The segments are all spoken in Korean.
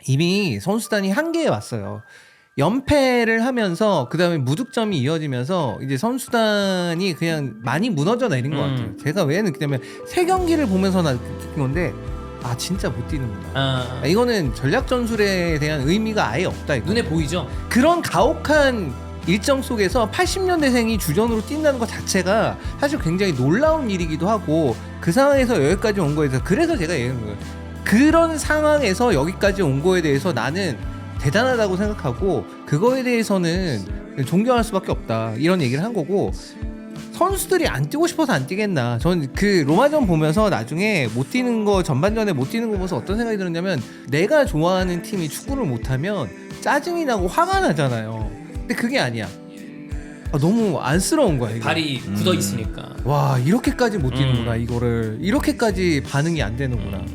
이미 선수단이 한계에 왔어요. 연패를 하면서 그다음에 무득점이 이어지면서 이제 선수단이 그냥 많이 무너져 내린 것 같아요. 제가 왜 느끼냐면 세 경기를 보면서 나 느낀 건데 아 진짜 못 뛰는구나. 이거는 전략 전술에 대한 의미가 아예 없다. 이거. 눈에 보이죠? 그런 가혹한 일정 속에서 80년대생이 주전으로 뛴다는 것 자체가 사실 굉장히 놀라운 일이기도 하고 그 상황에서 여기까지 온 거에 대해서 그래서 제가 얘기한 거예요. 그런 상황에서 여기까지 온 거에 대해서 나는 대단하다고 생각하고 그거에 대해서는 존경할 수밖에 없다 이런 얘기를 한 거고 선수들이 안 뛰고 싶어서 안 뛰겠나. 전 그 로마전 보면서 나중에 못 뛰는 거 전반전에 못 뛰는 거 보면서 어떤 생각이 들었냐면 내가 좋아하는 팀이 축구를 못하면 짜증이 나고 화가 나잖아요. 근데 그게 아니야. 너무 안쓰러운 거야. 이게. 발이 굳어 있으니까. 와 이렇게까지 못 뛰는구나. 이거를 이렇게까지 반응이 안 되는구나.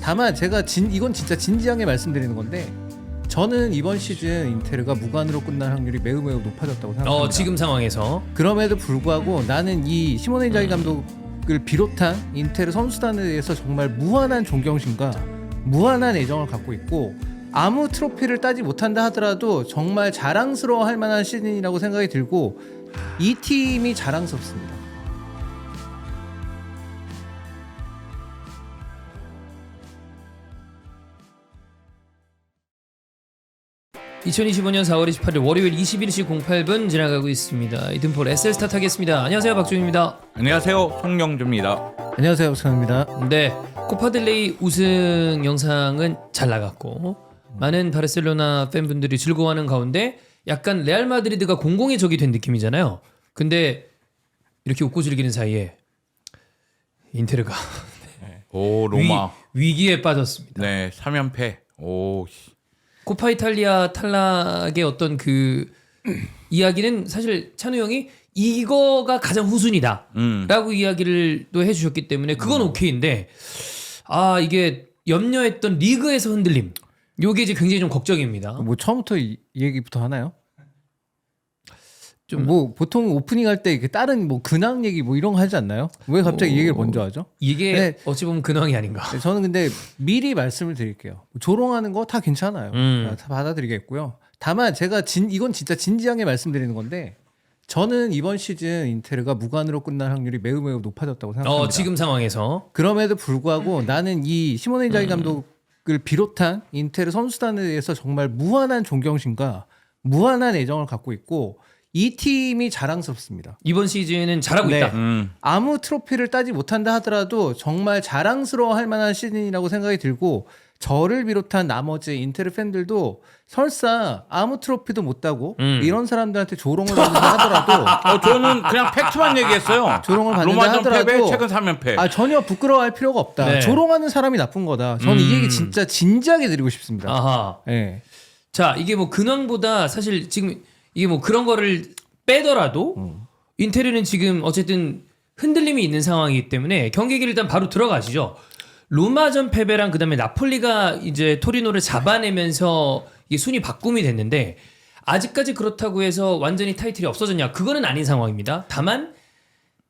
다만 제가 이건 진짜 진지하게 말씀드리는 건데 저는 이번 시즌 인테르가 무관으로 끝날 확률이 매우 높아졌다고 생각합니다. 지금 상황에서. 그럼에도 불구하고 나는 이 시모네 인자기 감독을 비롯한 인테르 선수단에 대해서 정말 무한한 존경심과 무한한 애정을 갖고 있고 아무 트로피를 따지 못한다 하더라도 정말 자랑스러워할 만한 시즌이라고 생각이 들고 이 팀이 자랑스럽습니다. 2025년 4월 28일 월요일 21시 08분 지나가고 있습니다. 이든폴 SL스타 타겠습니다. 안녕하세요, 박종입니다. 안녕하세요, 송영주입니다. 안녕하세요, 박성입니다. 네, 코파델레이 우승 영상은 잘 나갔고 많은 바르셀로나 팬분들이 즐거워하는 가운데 약간 레알 마드리드가 공공의 적이 된 느낌이잖아요. 근데 이렇게 웃고 즐기는 사이에 인테르가 오, 로마. 위기에 빠졌습니다. 네, 3연패. 오. 코파 이탈리아 탈락의 어떤 그 이야기는 사실 찬우 형이 이거가 가장 후순이다 라고 이야기를 또 해주셨기 때문에 그건 오케이인데 이게 염려했던 리그에서 흔들림 요게 이제 굉장히 좀 걱정입니다. 뭐 처음부터 이 얘기부터 하나요? 좀 뭐 보통 오프닝 할 때 다른 뭐 근황 얘기 뭐 이런 거 하지 않나요? 왜 갑자기 이 얘기를 먼저 하죠? 이게 네. 어찌 보면 근황이 아닌가. 저는 근데 미리 말씀을 드릴게요. 조롱하는 거 다 괜찮아요. 다 받아들이겠고요. 다만 제가 이건 진짜 진지하게 말씀드리는 건데 저는 이번 시즌 인테르가 무관으로 끝날 확률이 매우 높아졌다고 생각합니다. 지금 상황에서. 그럼에도 불구하고 나는 이 시모네 인자기 감독을 비롯한 인테르 선수단에 대해서 정말 무한한 존경심과 무한한 애정을 갖고 있고 이 팀이 자랑스럽습니다. 이번 시즌은 잘하고 네. 있다. 아무 트로피를 따지 못한다 하더라도 정말 자랑스러워할 만한 시즌이라고 생각이 들고 저를 비롯한 나머지 인테르 팬들도 설사 아무 트로피도 못 따고 이런 사람들한테 조롱을 받는다 하더라도 저는 그냥 팩트만 얘기했어요. 조롱을 받는다 로마전 하더라도 패배, 최근 3연패. 전혀 부끄러워할 필요가 없다. 네. 조롱하는 사람이 나쁜 거다. 저는 이 얘기 진짜 진지하게 드리고 싶습니다. 아하. 네. 자, 이게 뭐 근황보다 사실 지금 이게 뭐 그런 거를 빼더라도 인테르는 지금 어쨌든 흔들림이 있는 상황이기 때문에 경기를 일단 바로 들어가시죠. 로마전 패배랑 그다음에 나폴리가 이제 토리노를 잡아내면서 이게 순위 바꿈이 됐는데 아직까지 그렇다고 해서 완전히 타이틀이 없어졌냐? 그거는 아닌 상황입니다. 다만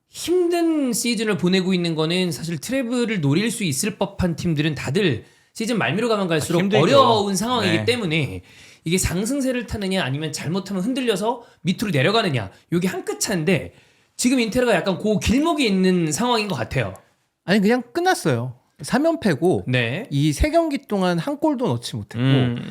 힘든 시즌을 보내고 있는 거는 사실 트래블을 노릴 수 있을 법한 팀들은 다들 시즌 말미로 가면 갈수록 힘들죠. 어려운 상황이기 네. 때문에 이게 상승세를 타느냐 아니면 잘못하면 흔들려서 밑으로 내려가느냐 이게 한 끗 차인데 지금 인테르가 약간 그 길목에 있는 상황인 것 같아요. 아니 그냥 끝났어요. 3연패고 네. 이 세 경기 동안 한 골도 넣지 못했고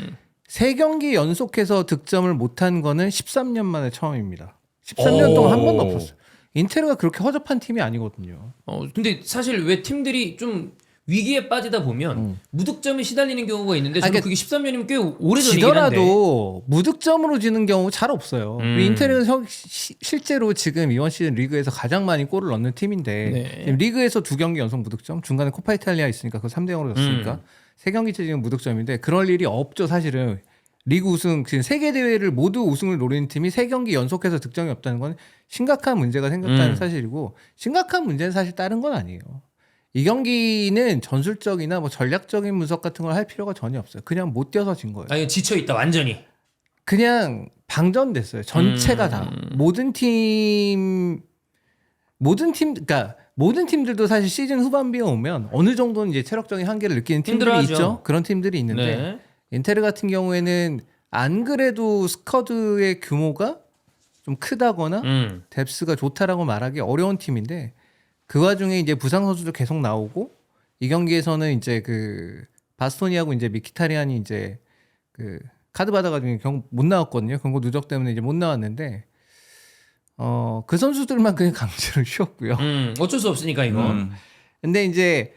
세 경기 연속해서 득점을 못한 거는 13년 만에 처음입니다. 13년 동안 한 번도 없었어요. 인테르가 그렇게 허접한 팀이 아니거든요. 근데 사실 왜 팀들이 좀 위기에 빠지다 보면 무득점에 시달리는 경우가 있는데 저는 그러니까 그게 13년이면 꽤 오래전이긴 한데 지더라도 무득점으로 지는 경우 잘 없어요. 인테르는 실제로 지금 이번 시즌 리그에서 가장 많이 골을 넣는 팀인데 네. 지금 리그에서 2경기 연속 무득점, 중간에 코파 이탈리아 있으니까 그거 3대0으로 졌으니까 3경기째 지금 무득점인데 그럴 일이 없죠. 사실은 리그 우승, 지금 세계 대회를 모두 우승을 노리는 팀이 3경기 연속해서 득점이 없다는 건 심각한 문제가 생겼다는 사실이고 심각한 문제는 사실 다른 건 아니에요. 이 경기는 전술적이나 뭐 전략적인 분석 같은 걸 할 필요가 전혀 없어요. 그냥 못 뛰어서 진 거예요. 아니 지쳐 있다 완전히. 그냥 방전됐어요. 전체가 다. 모든 그러니까 모든 팀들도 사실 시즌 후반기에 오면 어느 정도는 이제 체력적인 한계를 느끼는 팀들이 힘들어하죠. 있죠. 그런 팀들이 있는데 네. 인테르 같은 경우에는 안 그래도 스쿼드의 규모가 좀 크다거나 뎁스가 좋다라고 말하기 어려운 팀인데 그 와중에 이제 부상 선수도 계속 나오고 이 경기에서는 이제 그 바스토니하고 이제 미키타리안이 이제 그 카드 받아가지고 못 나왔거든요. 경고 누적 때문에 이제 못 나왔는데 그 선수들만 그냥 강제로 쉬었고요. 어쩔 수 없으니까 이건. 근데 이제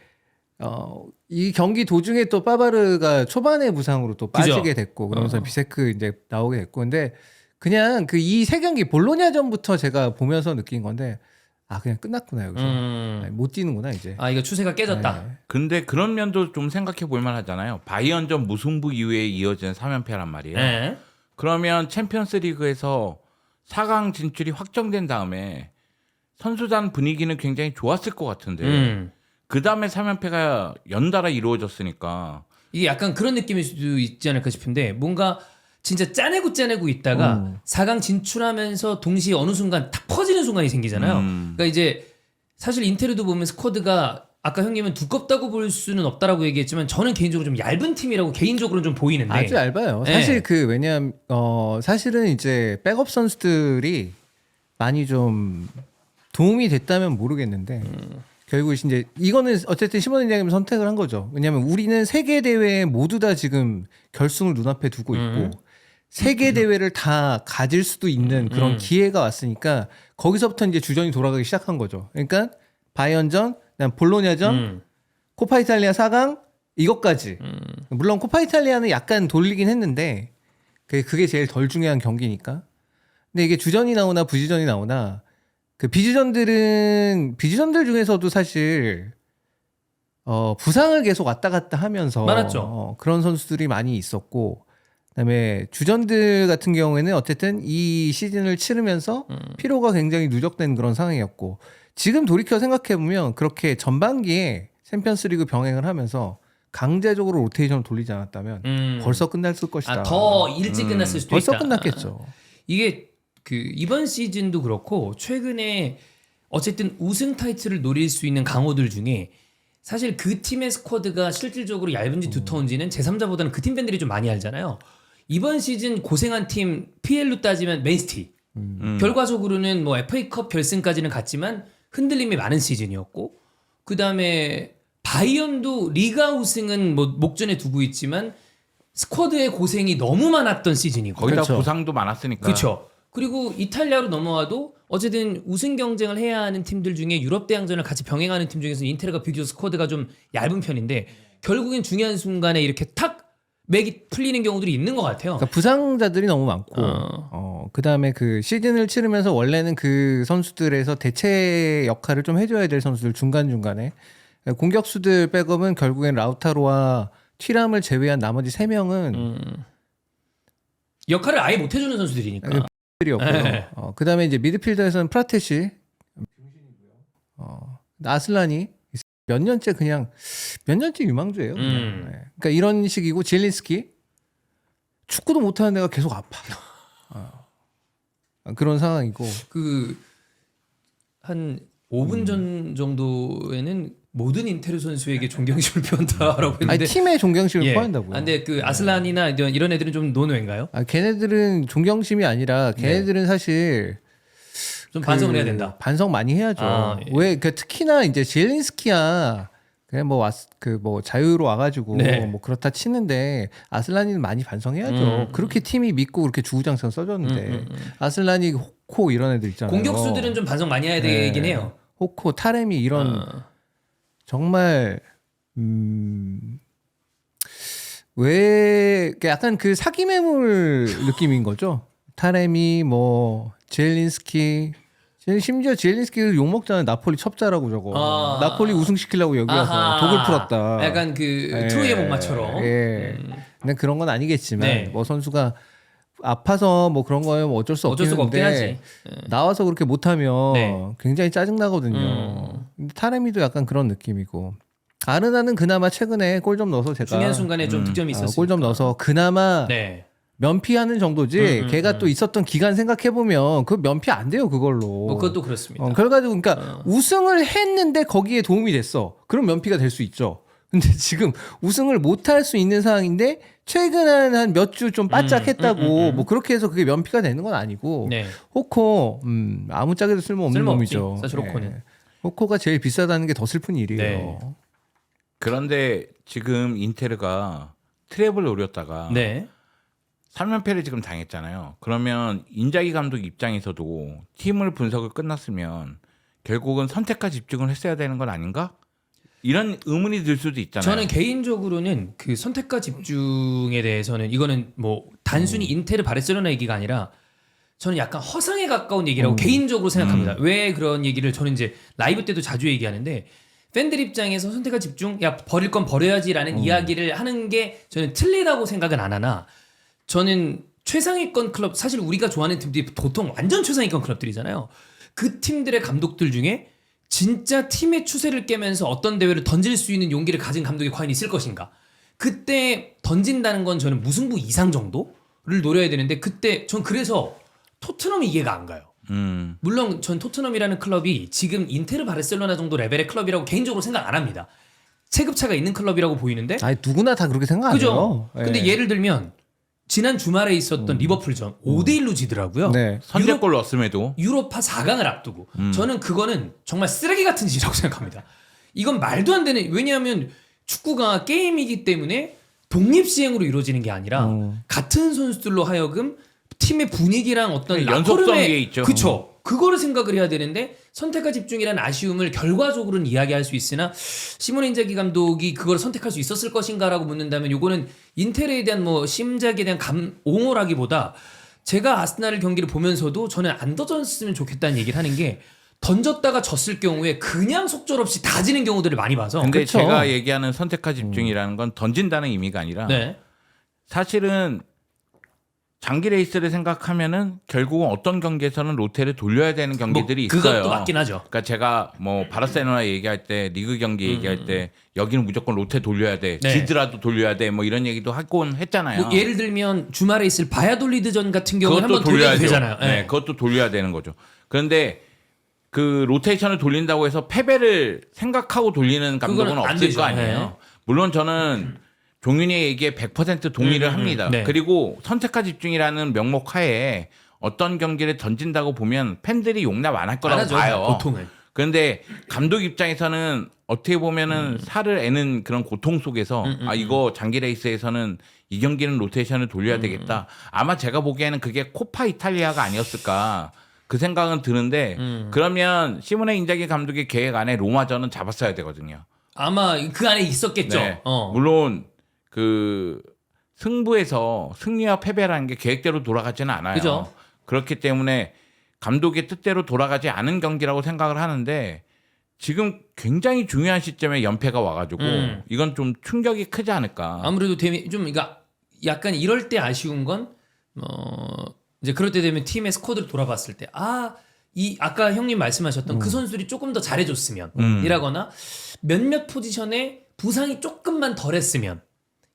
이 경기 도중에 또 파바르가 초반에 부상으로 또 빠지게 됐고 그러면서 비세크 이제 나오게 됐고 근데 그냥 그 이 세 경기 볼로냐전부터 제가 보면서 느낀 건데 그냥 끝났구나 여기서 못 뛰는구나 이제. 이거 추세가 깨졌다. 네. 근데 그런 면도 좀 생각해 볼 만하잖아요. 바이언전 무승부 이후에 이어진 3연패란 말이에요. 네. 그러면 챔피언스리그에서 4강 진출이 확정된 다음에 선수단 분위기는 굉장히 좋았을 것 같은데 그 다음에 3연패가 연달아 이루어졌으니까 이게 약간 그런 느낌일 수도 있지 않을까 싶은데 뭔가 진짜 짜내고 있다가 4강 진출하면서 동시에 어느 순간 탁 퍼지는 순간이 생기잖아요. 그러니까 이제 사실 인테르도 보면 스쿼드가 아까 형님은 두껍다고 볼 수는 없다라고 얘기했지만 저는 개인적으로 좀 얇은 팀이라고 개인적으로는 좀 보이는데 아주 얇아요. 네. 사실 그 왜냐면 사실은 이제 백업 선수들이 많이 좀 도움이 됐다면 모르겠는데 결국 이제 이거는 어쨌든 시몬 회장님이 선택을 한 거죠. 왜냐하면 우리는 세계 대회에 모두 다 지금 결승을 눈앞에 두고 있고 세계 대회를 다 가질 수도 있는 그런 기회가 왔으니까 거기서부터 이제 주전이 돌아가기 시작한 거죠. 그러니까 바이언전, 그다음 볼로냐전, 코파 이탈리아 4강 이것까지. 물론 코파 이탈리아는 약간 돌리긴 했는데 그게 제일 덜 중요한 경기니까. 근데 이게 주전이 나오나 부지전이 나오나 그 비주전들 중에서도 사실 부상을 계속 왔다 갔다 하면서 많았죠. 그런 선수들이 많이 있었고 그다음에 주전들 같은 경우에는 어쨌든 이 시즌을 치르면서 피로가 굉장히 누적된 그런 상황이었고 지금 돌이켜 생각해 보면 그렇게 전반기에 챔피언스리그 병행을 하면서 강제적으로 로테이션을 돌리지 않았다면 벌써 끝났을 것이다. 더 일찍 끝났을 수도 벌써 있다. 끝났겠죠. 이게 그 이번 시즌도 그렇고 최근에 어쨌든 우승 타이틀을 노릴 수 있는 강호들 중에 사실 그 팀의 스쿼드가 실질적으로 얇은지 두터운지는 제3자보다는 그 팀 팬들이 좀 많이 알잖아요. 이번 시즌 고생한 팀 PL로 따지면 맨시티. 결과적으로는 뭐 FA컵 결승까지는 갔지만 흔들림이 많은 시즌이었고 그다음에 바이언도 리가 우승은 뭐 목전에 두고 있지만 스쿼드의 고생이 너무 많았던 시즌이고 거기다 그렇죠. 부상도 많았으니까. 그렇죠. 그리고 이탈리아로 넘어와도 어쨌든 우승 경쟁을 해야 하는 팀들 중에 유럽 대항전을 같이 병행하는 팀 중에서 인테르가 비교적 스쿼드가 좀 얇은 편인데 결국엔 중요한 순간에 이렇게 탁 맥이 풀리는 경우들이 있는 것 같아요. 그러니까 부상자들이 너무 많고 그다음에 그 시즌을 치르면서 원래는 그 선수들에서 대체 역할을 좀 해줘야 될 선수들 중간중간에 공격수들 백업은 결국엔 라우타로와 튀람을 제외한 나머지 3명은 역할을 아예 못 해주는 선수들이니까. 들이었고요. 네. 그다음에 이제 미드필더에서는 프라테시, 아슬란이 몇 년째 유망주예요. 그냥. 네. 그러니까 이런 식이고 젤린스키 축구도 못하는 애가 계속 아파. 그런 상황이고. 그 한 5분 전 정도에는 모든 인테르 선수에게 존경심을 표한다라고 했는데 아니 팀의 존경심을 예. 표한다고요. 근데 그 아슬란이나 이런 애들은 좀 논외인가요? 걔네들은 존경심이 아니라 걔네들은 사실 좀 반성을 해야 된다. 반성 많이 해야죠. 예. 왜 특히나 이제 젤린스키야 그냥 뭐 자유로 와가지고 네. 뭐 그렇다 치는데 아슬란이는 많이 반성해야죠. 그렇게 팀이 믿고 그렇게 주구장창 써줬는데 아슬란이 호코 이런 애들 있잖아요. 공격수들은 좀 반성 많이 해야 되긴 해요. 호코, 타레미 이런 정말 왜 약간 그 사기 매물 느낌인 거죠. 타레미 뭐 젤린스키 심지어 젤린스키를 욕먹잖아요. 나폴리 첩자라고 저거. 나폴리 우승시키려고 여기 와서 아하. 독을 풀었다. 약간 그 트로이의 목마처럼. 예. 근데 그런 건 아니겠지만 네. 뭐 선수가 아파서 뭐 그런 거면 어쩔 수 어쩔 없긴 수가 없긴 한데 하지. 나와서 그렇게 못하면 네. 굉장히 짜증나거든요. 근데 타레미도 약간 그런 느낌이고 아르나는 그나마 최근에 골 좀 넣어서 제가 중요한 순간에 좀 득점이 있었으니까. 골 좀 넣어서 그나마 네. 면피하는 정도지 걔가 또 있었던 기간 생각해보면 그 면피 안 돼요 그걸로. 뭐 그것도 그렇습니다. 결과적으로 그러니까 우승을 했는데 거기에 도움이 됐어. 그럼 면피가 될 수 있죠. 근데 지금 우승을 못할 수 있는 상황인데 최근 한 몇 주 좀 바짝했다고 뭐 그렇게 해서 그게 면피가 되는 건 아니고 네. 호코 아무짝에도 쓸모없는 쓸모없지, 놈이죠. 사실 호코는. 호코가 제일 비싸다는 게 더 슬픈 일이에요. 네. 그런데 지금 인테르가 트랩을 노렸다가 네. 3연패를 지금 당했잖아요. 그러면 인자기 감독 입장에서도 팀을 분석을 끝났으면 결국은 선택과 집중을 했어야 되는 건 아닌가? 이런 의문이 들 수도 있잖아요. 저는 개인적으로는 그 선택과 집중에 대해서는 이거는 뭐 단순히 인테르 바르셀로나 얘기가 아니라 저는 약간 허상에 가까운 얘기라고 개인적으로 생각합니다. 왜 그런 얘기를 저는 이제 라이브 때도 자주 얘기하는데 팬들 입장에서 선택과 집중, 야 버릴 건 버려야지라는 이야기를 하는 게 저는 틀리다고 생각은 안 하나 저는 최상위권 클럽 사실 우리가 좋아하는 팀들이 보통 완전 최상위권 클럽들이잖아요. 그 팀들의 감독들 중에 진짜 팀의 추세를 깨면서 어떤 대회를 던질 수 있는 용기를 가진 감독이 과연 있을 것인가? 그때 던진다는 건 저는 무승부 이상 정도를 노려야 되는데 그때 전 그래서 토트넘이 이해가 안 가요. 물론 전 토트넘이라는 클럽이 지금 인테르 바르셀로나 정도 레벨의 클럽이라고 개인적으로 생각 안 합니다. 체급차가 있는 클럽이라고 보이는데 아니 누구나 다 그렇게 생각해요. 그죠? 예. 근데 예를 들면 지난 주말에 있었던 리버풀전 5대1로 지더라고요. 네. 선제골 넣었음에도 유로파 4강을 앞두고 저는 그거는 정말 쓰레기 같은 짓이라고 생각합니다. 이건 말도 안 되는 왜냐하면 축구가 게임이기 때문에 독립시행으로 이루어지는 게 아니라 같은 선수들로 하여금 팀의 분위기랑 어떤 연속성이 있죠. 그쵸. 그거를 생각을 해야 되는데 선택과 집중이라는 아쉬움을 결과적으로는 이야기할 수 있으나 시모네 인자기 감독이 그걸 선택할 수 있었을 것인가라고 묻는다면 요거는 인테르에 대한 뭐 심작에 대한 옹호라기보다 제가 아스날 경기를 보면서도 저는 안 던졌으면 좋겠다는 얘기를 하는 게 던졌다가 졌을 경우에 그냥 속절없이 다 지는 경우들을 많이 봐서 근데 그쵸. 제가 얘기하는 선택과 집중이라는 건 던진다는 의미가 아니라 네. 사실은 장기 레이스를 생각하면은 결국은 어떤 경기에서는 로테를 돌려야 되는 경기들이 뭐 있어요. 그것도 맞긴 하죠. 그러니까 제가 뭐 바르셀로나 얘기할 때 리그 경기 얘기할 때 여기는 무조건 로테 돌려야 돼. 네. 지더라도 돌려야 돼. 뭐 이런 얘기도 하곤 했잖아요. 뭐 예를 들면 주말에 있을 바야돌리드전 같은 경우는 그것도 한번 돌려도 돌려야죠. 되잖아요. 네, 네. 그것도 돌려야 되는 거죠. 그런데 그 로테이션을 돌린다고 해서 패배를 생각하고 돌리는 감독은 그거는 안 없을 되죠. 거 아니에요. 네. 물론 저는 종윤이의 얘기에 100% 동의를 합니다. 네. 그리고 선택과 집중이라는 명목 하에 어떤 경기를 던진다고 보면 팬들이 용납 안 할 거라고 안 하죠, 봐요. 보통은. 그런데 감독 입장에서는 어떻게 보면은 살을 애는 그런 고통 속에서 아 이거 장기 레이스에서는 이 경기는 로테이션을 돌려야 되겠다. 아마 제가 보기에는 그게 코파 이탈리아가 아니었을까 그 생각은 드는데 그러면 시모네 인자기 감독의 계획 안에 로마전은 잡았어야 되거든요. 아마 그 안에 있었겠죠. 네. 어. 물론 그 승부에서 승리와 패배라는 게 계획대로 돌아가지는 않아요. 그죠. 그렇기 때문에 감독의 뜻대로 돌아가지 않은 경기라고 생각을 하는데 지금 굉장히 중요한 시점에 연패가 와가지고 이건 좀 충격이 크지 않을까. 아무래도 좀 그러니까 약간 이럴 때 아쉬운 건 이제 그럴 때 되면 팀의 스쿼드를 돌아봤을 때 아까 형님 말씀하셨던 그 선수들이 조금 더 잘해줬으면 이라거나 몇몇 포지션에 부상이 조금만 덜했으면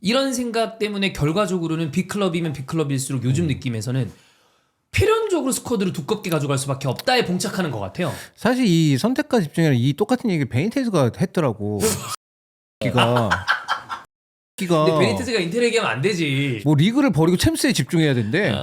이런 생각 때문에 결과적으로는 빅클럽이면 빅클럽일수록 요즘 느낌에서는 필연적으로 스쿼드를 두껍게 가져갈 수밖에 없다에 봉착하는 것 같아요. 사실 이 선택과 집중이랑 이 똑같은 얘기를 베니테즈가 했더라고. 기가 근데 베니테즈가 인테리어 얘기하면 안 되지. 뭐 리그를 버리고 챔스에 집중해야 된대.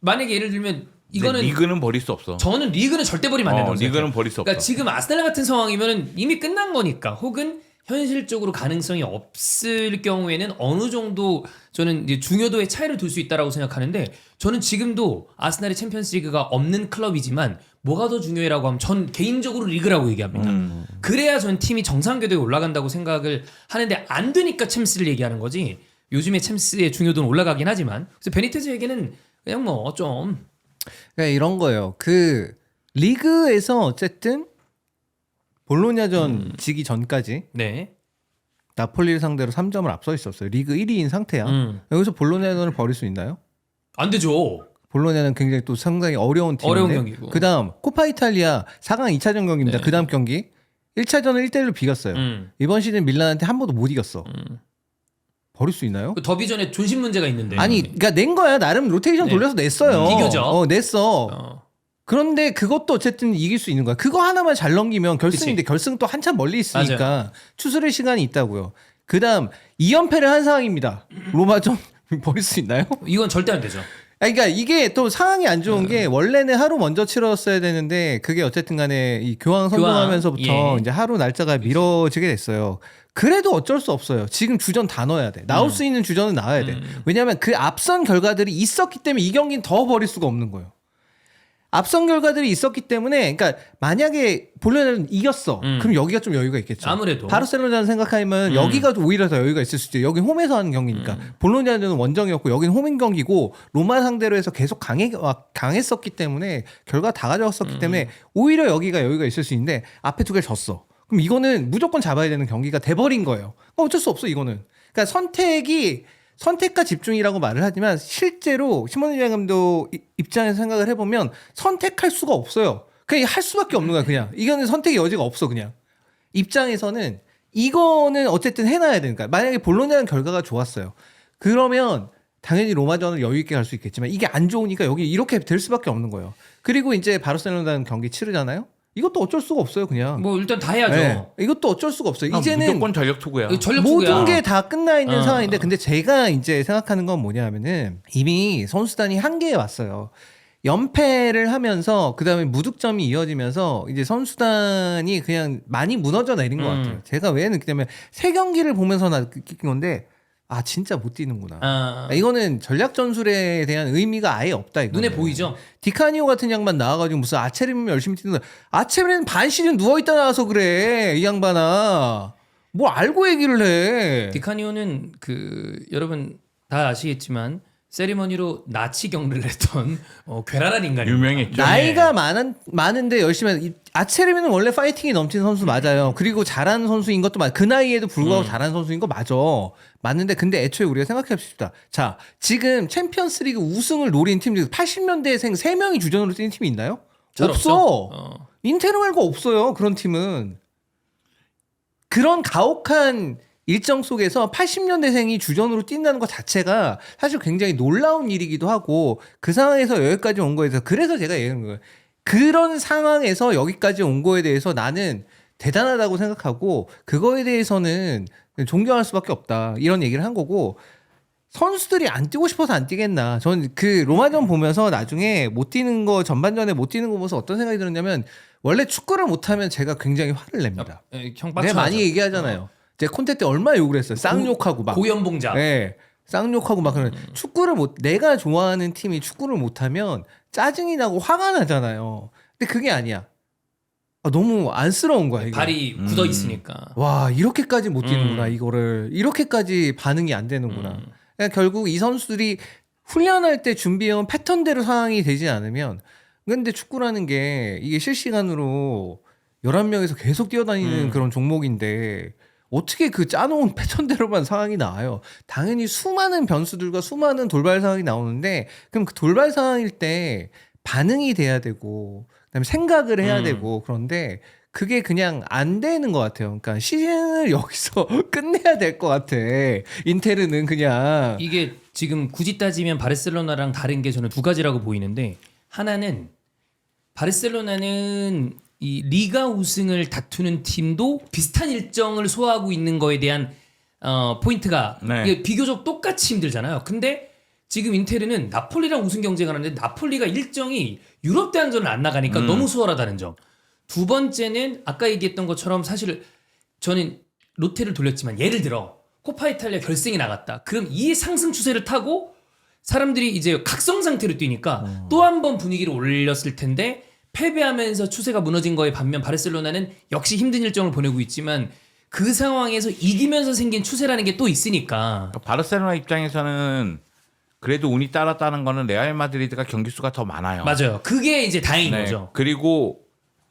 만약에 예를 들면 이거는 이거는 리그는 버릴 수 없어. 저는 리그는 절대 버리면 안 된다고 생각해요. 리그는 버릴 수 없어. 그러니까 지금 아스날 같은 상황이면 이미 끝난 거니까 혹은 현실적으로 가능성이 없을 경우에는 어느 정도 저는 이제 중요도의 차이를 둘 수 있다라고 생각하는데 저는 지금도 아스날이 챔피언스리그가 없는 클럽이지만 뭐가 더 중요해라고 하면 전 개인적으로 리그라고 얘기합니다. 그래야 전 팀이 정상 궤도에 올라간다고 생각을 하는데 안 되니까 챔스를 얘기하는 거지. 요즘에 챔스의 중요도는 올라가긴 하지만 그래서 베니테즈에게는 그냥 뭐 좀 그러니까 이런 거예요. 그 리그에서 어쨌든 볼로냐전 지기 전까지 네. 나폴리를 상대로 3점을 앞서 있었어요. 리그 1위인 상태야. 여기서 볼로냐전을 버릴 수 있나요? 안 되죠. 볼로냐는 굉장히 또 상당히 어려운 팀인데. 어려운 경기고. 그다음 코파 이탈리아 4강 2차전 경기입니다. 네. 그다음 경기 1차전을 1대1로 비겼어요. 이번 시즌 밀란한테 한 번도 못 이겼어. 버릴 수 있나요? 그 더비전에 존심 문제가 있는데. 아니, 그러니까 낸 거야. 나름 로테이션 네. 돌려서 냈어요. 비교죠. 냈어. 그런데 그것도 어쨌든 이길 수 있는 거야. 그거 하나만 잘 넘기면 결승인데 그치. 결승 또 한참 멀리 있으니까 추스릴 시간이 있다고요. 그다음 2연패를 한 상황입니다. 로마전 버릴 수 있나요? 이건 절대 안 되죠. 그러니까 이게 또 상황이 안 좋은 게 원래는 하루 먼저 치렀어야 되는데 그게 어쨌든 간에 이 교황 선동하면서부터 예. 이제 하루 날짜가 미뤄지게 됐어요. 그래도 어쩔 수 없어요. 지금 주전 다 넣어야 돼. 나올 수 있는 주전은 나와야 돼. 왜냐하면 그 앞선 결과들이 있었기 때문에 이 경기는 더 버릴 수가 없는 거예요. 앞선 결과들이 있었기 때문에 그러니까 만약에 볼로냐는 이겼어. 그럼 여기가 좀 여유가 있겠죠. 아무래도. 바르셀로나를 생각하면 여기가 오히려 더 여유가 있을 수도 있죠. 여긴 홈에서 하는 경기니까. 볼로냐는 원정이었고 여기는 홈인 경기고 로마 상대로 해서 계속 강했었기 때문에 결과 다 가져왔었기 때문에 오히려 여기가 여유가 있을 수 있는데 앞에 두 개를 졌어. 그럼 이거는 무조건 잡아야 되는 경기가 돼버린 거예요. 어쩔 수 없어 이거는. 그러니까 선택과 집중이라고 말을 하지만 실제로 시모네 감독 입장에서 생각을 해보면 선택할 수가 없어요. 그냥 할 수밖에 없는 거야 그냥. 이거는 선택의 여지가 없어 그냥. 입장에서는 이거는 어쨌든 해놔야 되니까. 만약에 볼로냐는 결과가 좋았어요. 그러면 당연히 로마전을 여유 있게 갈 수 있겠지만 이게 안 좋으니까 여기 이렇게 될 수밖에 없는 거예요. 그리고 이제 바르셀로나는 경기 치르잖아요. 이것도 어쩔 수가 없어요 그냥. 뭐 일단 다 해야죠. 네, 이것도 어쩔 수가 없어요. 이제는 무조건 전력 투구야. 이거 전력 모든 투구야. 게 다 끝나 있는 어. 상황인데 근데 제가 이제 생각하는 건 뭐냐면은 이미 선수단이 한계에 왔어요. 연패를 하면서 그다음에 무득점이 이어지면서 이제 선수단이 그냥 많이 무너져 내린 것 같아요. 제가 왜 느끼냐면 세 경기를 보면서 느낀 건데 아 진짜 못 뛰는구나. 아, 이거는 전략 전술에 대한 의미가 아예 없다. 이거는. 눈에 보이죠. 디카니오 같은 양반 나와가지고 무슨 아체르면 열심히 뛰는 거. 아체르는 반 시즌 누워있다 나와서 그래 이 양반아. 뭘 알고 얘기를 해. 디카니오는 그 여러분 다 아시겠지만 세리머니로 나치 경례를 했던 괴랄한 인간입니다. 유명했죠. 나이가 많은데 열심히 하는 아체르면은 원래 파이팅이 넘치는 선수 맞아요. 그리고 잘하는 선수인 것도 그 나이에도 불구하고 잘하는 선수인 거 맞아. 맞는데 근데 애초에 우리가 생각해 봅시다. 자 지금 챔피언스리그 우승을 노린 팀 중에 80년대생 3명이 주전으로 뛰는 팀이 있나요? 잘 없어. 없죠. 인테르 말고 없어요. 그런 팀은. 그런 가혹한 일정 속에서 80년대생이 주전으로 뛴다는 것 자체가 사실 굉장히 놀라운 일이기도 하고 그 상황에서 여기까지 온 거에 대해서 그래서 제가 얘기하는 거예요. 그런 상황에서 여기까지 온 거에 대해서 나는 대단하다고 생각하고 그거에 대해서는 존경할 수밖에 없다. 이런 얘기를 한 거고 선수들이 안 뛰고 싶어서 안 뛰겠나. 전 그 로마전 보면서 나중에 못 뛰는 거 전반전에 못 뛰는 거 보면서 어떤 생각이 들었냐면 원래 축구를 못하면 제가 굉장히 화를 냅니다. 형 내가 빡쳐하죠. 많이 얘기하잖아요. 제 콘테 때 얼마나 욕을 했어요. 쌍욕하고 막. 고연봉자. 네. 쌍욕하고 막 그런 축구를 내가 좋아하는 팀이 축구를 못하면 짜증이 나고 화가 나잖아요. 근데 그게 아니야. 너무 안쓰러운 거야. 이게. 발이 굳어 있으니까. 와 이렇게까지 못 뛰는구나 이거를 이렇게까지 반응이 안 되는구나. 그러니까 결국 이 선수들이 훈련할 때 준비해온 패턴대로 상황이 되지 않으면 근데 축구라는 게 이게 실시간으로 11명에서 계속 뛰어다니는 그런 종목인데 어떻게 그 짜놓은 패턴대로만 상황이 나와요. 당연히 수많은 변수들과 수많은 돌발 상황이 나오는데 그럼 그 돌발 상황일 때 반응이 돼야 되고 그다음에 생각을 해야 되고 그런데 그게 그냥 안 되는 것 같아요. 그러니까 시즌을 여기서 끝내야 될 것 같아. 인테르는 그냥 이게 지금 굳이 따지면 바르셀로나랑 다른 게 저는 두 가지라고 보이는데 하나는 바르셀로나는 이 리가 우승을 다투는 팀도 비슷한 일정을 소화하고 있는 거에 대한 포인트가 네. 이게 비교적 똑같이 힘들잖아요. 근데 지금 인테르는 나폴리랑 우승 경쟁을 하는데 나폴리가 일정이 유럽 대항전을 안 나가니까 너무 수월하다는 점. 두 번째는 아까 얘기했던 것처럼 사실 저는 롯데를 돌렸지만 예를 들어 코파 이탈리아 결승이 나갔다. 그럼 이 상승 추세를 타고 사람들이 이제 각성 상태로 뛰니까 또 한 번 분위기를 올렸을 텐데 패배하면서 추세가 무너진 거에 반면 바르셀로나는 역시 힘든 일정을 보내고 있지만 그 상황에서 이기면서 생긴 추세라는 게 또 있으니까. 바르셀로나 입장에서는 그래도 운이 따랐다는 거는 레알 마드리드가 경기 수가 더 많아요. 맞아요. 그게 이제 다행인 네. 거죠. 그리고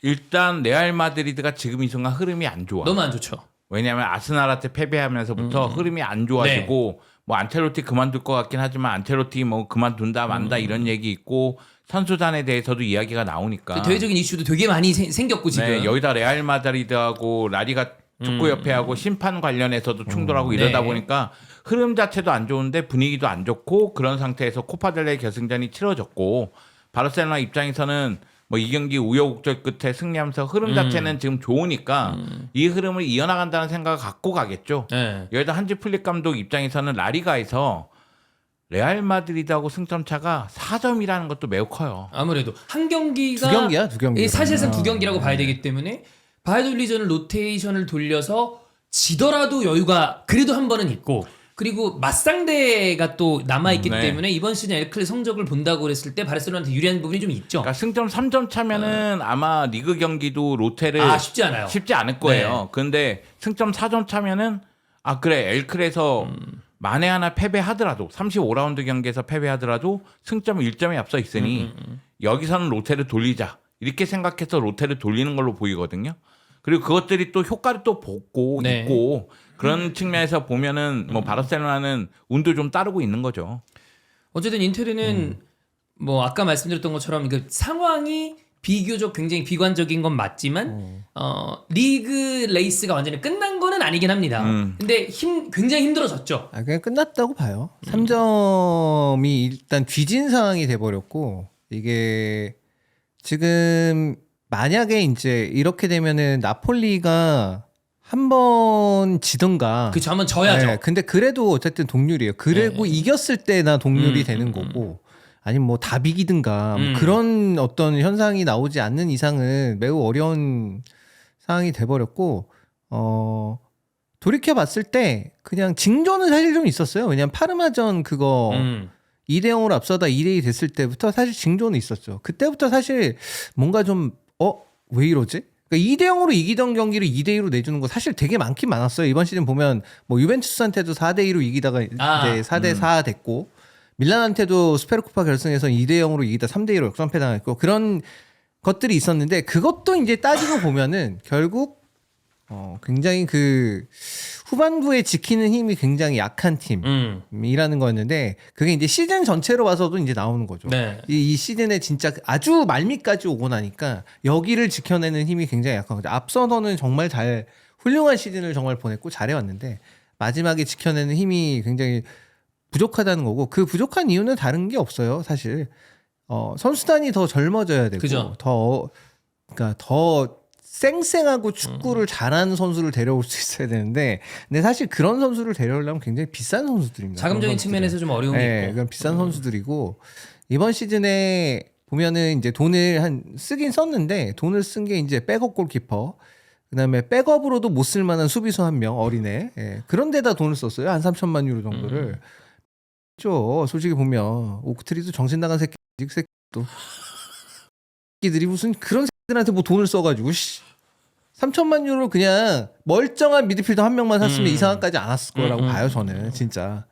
일단 레알 마드리드가 지금 이 순간 흐름이 안 좋아. 너무 안 좋죠. 왜냐하면 아스날한테 패배하면서부터 흐름이 안 좋아지고 뭐 안첼로티 그만둘 것 같긴 하지만 안첼로티 뭐 그만둔다 만다 이런 얘기 있고 선수단에 대해서도 이야기가 나오니까 그 대외적인 이슈도 되게 많이 생겼고 지금. 네, 여기다 레알 마드리드하고 라리가 축구협회하고 심판 관련해서도 충돌하고 이러다 네. 보니까 흐름 자체도 안 좋은데 분위기도 안 좋고 그런 상태에서 코파델레 결승전이 치러졌고 바르셀로나 입장에서는 뭐 이 경기 우여곡절 끝에 승리하면서 흐름 자체는 지금 좋으니까 이 흐름을 이어나간다는 생각을 갖고 가겠죠. 네. 여기다 한지 플릭 감독 입장에서는 라리가에서 레알 마드리드하고 승점 차가 4점이라는 것도 매우 커요. 아무래도 한 경기가 두 경기야, 두 경기. 사실상 두 경기라고 봐야 되기 때문에 바이올리전을 로테이션을 돌려서 지더라도 여유가 그래도 한 번은 있고 그리고 맞상대가 또 남아있기 네. 때문에 이번 시즌 엘클의 성적을 본다고 그랬을 때 바르셀로나한테 유리한 부분이 좀 있죠. 그러니까 승점 3점 차면은 아마 리그 경기도 로테를 쉽지 않아요. 쉽지 않을 거예요. 근데 승점 4점 차면은 아 그래 엘클에서 만에 하나 패배하더라도 35라운드 경기에서 패배하더라도 승점 1점에 앞서 있으니 여기서는 로테를 돌리자 이렇게 생각해서 로테를 돌리는 걸로 보이거든요. 그리고 그것들이 또 효과를 또 보고 네. 있고 그런 측면에서 보면은 뭐 바르셀로나는 운도 좀 따르고 있는 거죠. 어쨌든 인테르는 뭐 아까 말씀드렸던 것처럼 그 상황이 비교적 굉장히 비관적인 건 맞지만 리그 레이스가 완전히 끝난 거는 아니긴 합니다. 근데 굉장히 힘들어졌죠. 아, 그냥 끝났다고 봐요. 3점이 일단 뒤진 상황이 돼버렸고 이게 지금 만약에 이제 이렇게 되면은 나폴리가 한 번 지든가. 그쵸, 한번 져야죠. 네, 근데 그래도 어쨌든 동률이에요. 그리고 이겼을 때나 동률이 되는 거고. 아니면 뭐 다 비기든가 뭐 그런 어떤 현상이 나오지 않는 이상은 매우 어려운 상황이 돼버렸고 돌이켜 봤을 때 그냥 징조는 사실 좀 있었어요. 왜냐면 파르마전 그거 2대 0으로 앞서다 2대 2 됐을 때부터 사실 징조는 있었죠. 그때부터 사실 뭔가 좀 왜 이러지? 그러니까 2대 0으로 이기던 경기를 2대 2로 내주는 거 사실 되게 많긴 많았어요. 이번 시즌 보면 뭐 유벤투스한테도 4대 2로 이기다가 이제 4대 4 됐고 밀란한테도 스페르코파 결승에서 2대 0으로 이기다 3대 2로 역전패 당했고 그런 것들이 있었는데 그것도 이제 따지고 보면은 결국 굉장히 그 후반부에 지키는 힘이 굉장히 약한 팀이라는 거였는데 그게 이제 시즌 전체로 봐서도 이제 나오는 거죠. 네. 이 시즌에 진짜 아주 말미까지 오고 나니까 여기를 지켜내는 힘이 굉장히 약한 거죠. 앞서서는 정말 훌륭한 시즌을 정말 보냈고 잘해왔는데 마지막에 지켜내는 힘이 굉장히 부족하다는 거고 그 부족한 이유는 다른 게 없어요. 사실 선수단이 더 젊어져야 되고 그죠. 그러니까 더 쌩쌩하고 축구를 잘하는 선수를 데려올 수 있어야 되는데 근데 사실 그런 선수를 데려오려면 굉장히 비싼 선수들입니다. 자금적인 측면에서 좀 어려움이 네, 있고. 그런 비싼 선수들이고 이번 시즌에 보면은 이제 돈을 쓰긴 썼는데 돈을 쓴 게 이제 백업 골키퍼 그다음에 백업으로도 못 쓸 만한 수비수 한 명 어린애 그런 데다 돈을 썼어요. 한 3천만 유로 정도를. 솔직히 보면 오크트리도 정신 나간 새끼도 새끼들이 무슨 그런 새끼들한테 뭐 돈을 써가지고 3천만 유로 그냥 멀쩡한 미드필더 한 명만 샀으면 이 상황까지 안 왔을 거라고 봐요 저는 진짜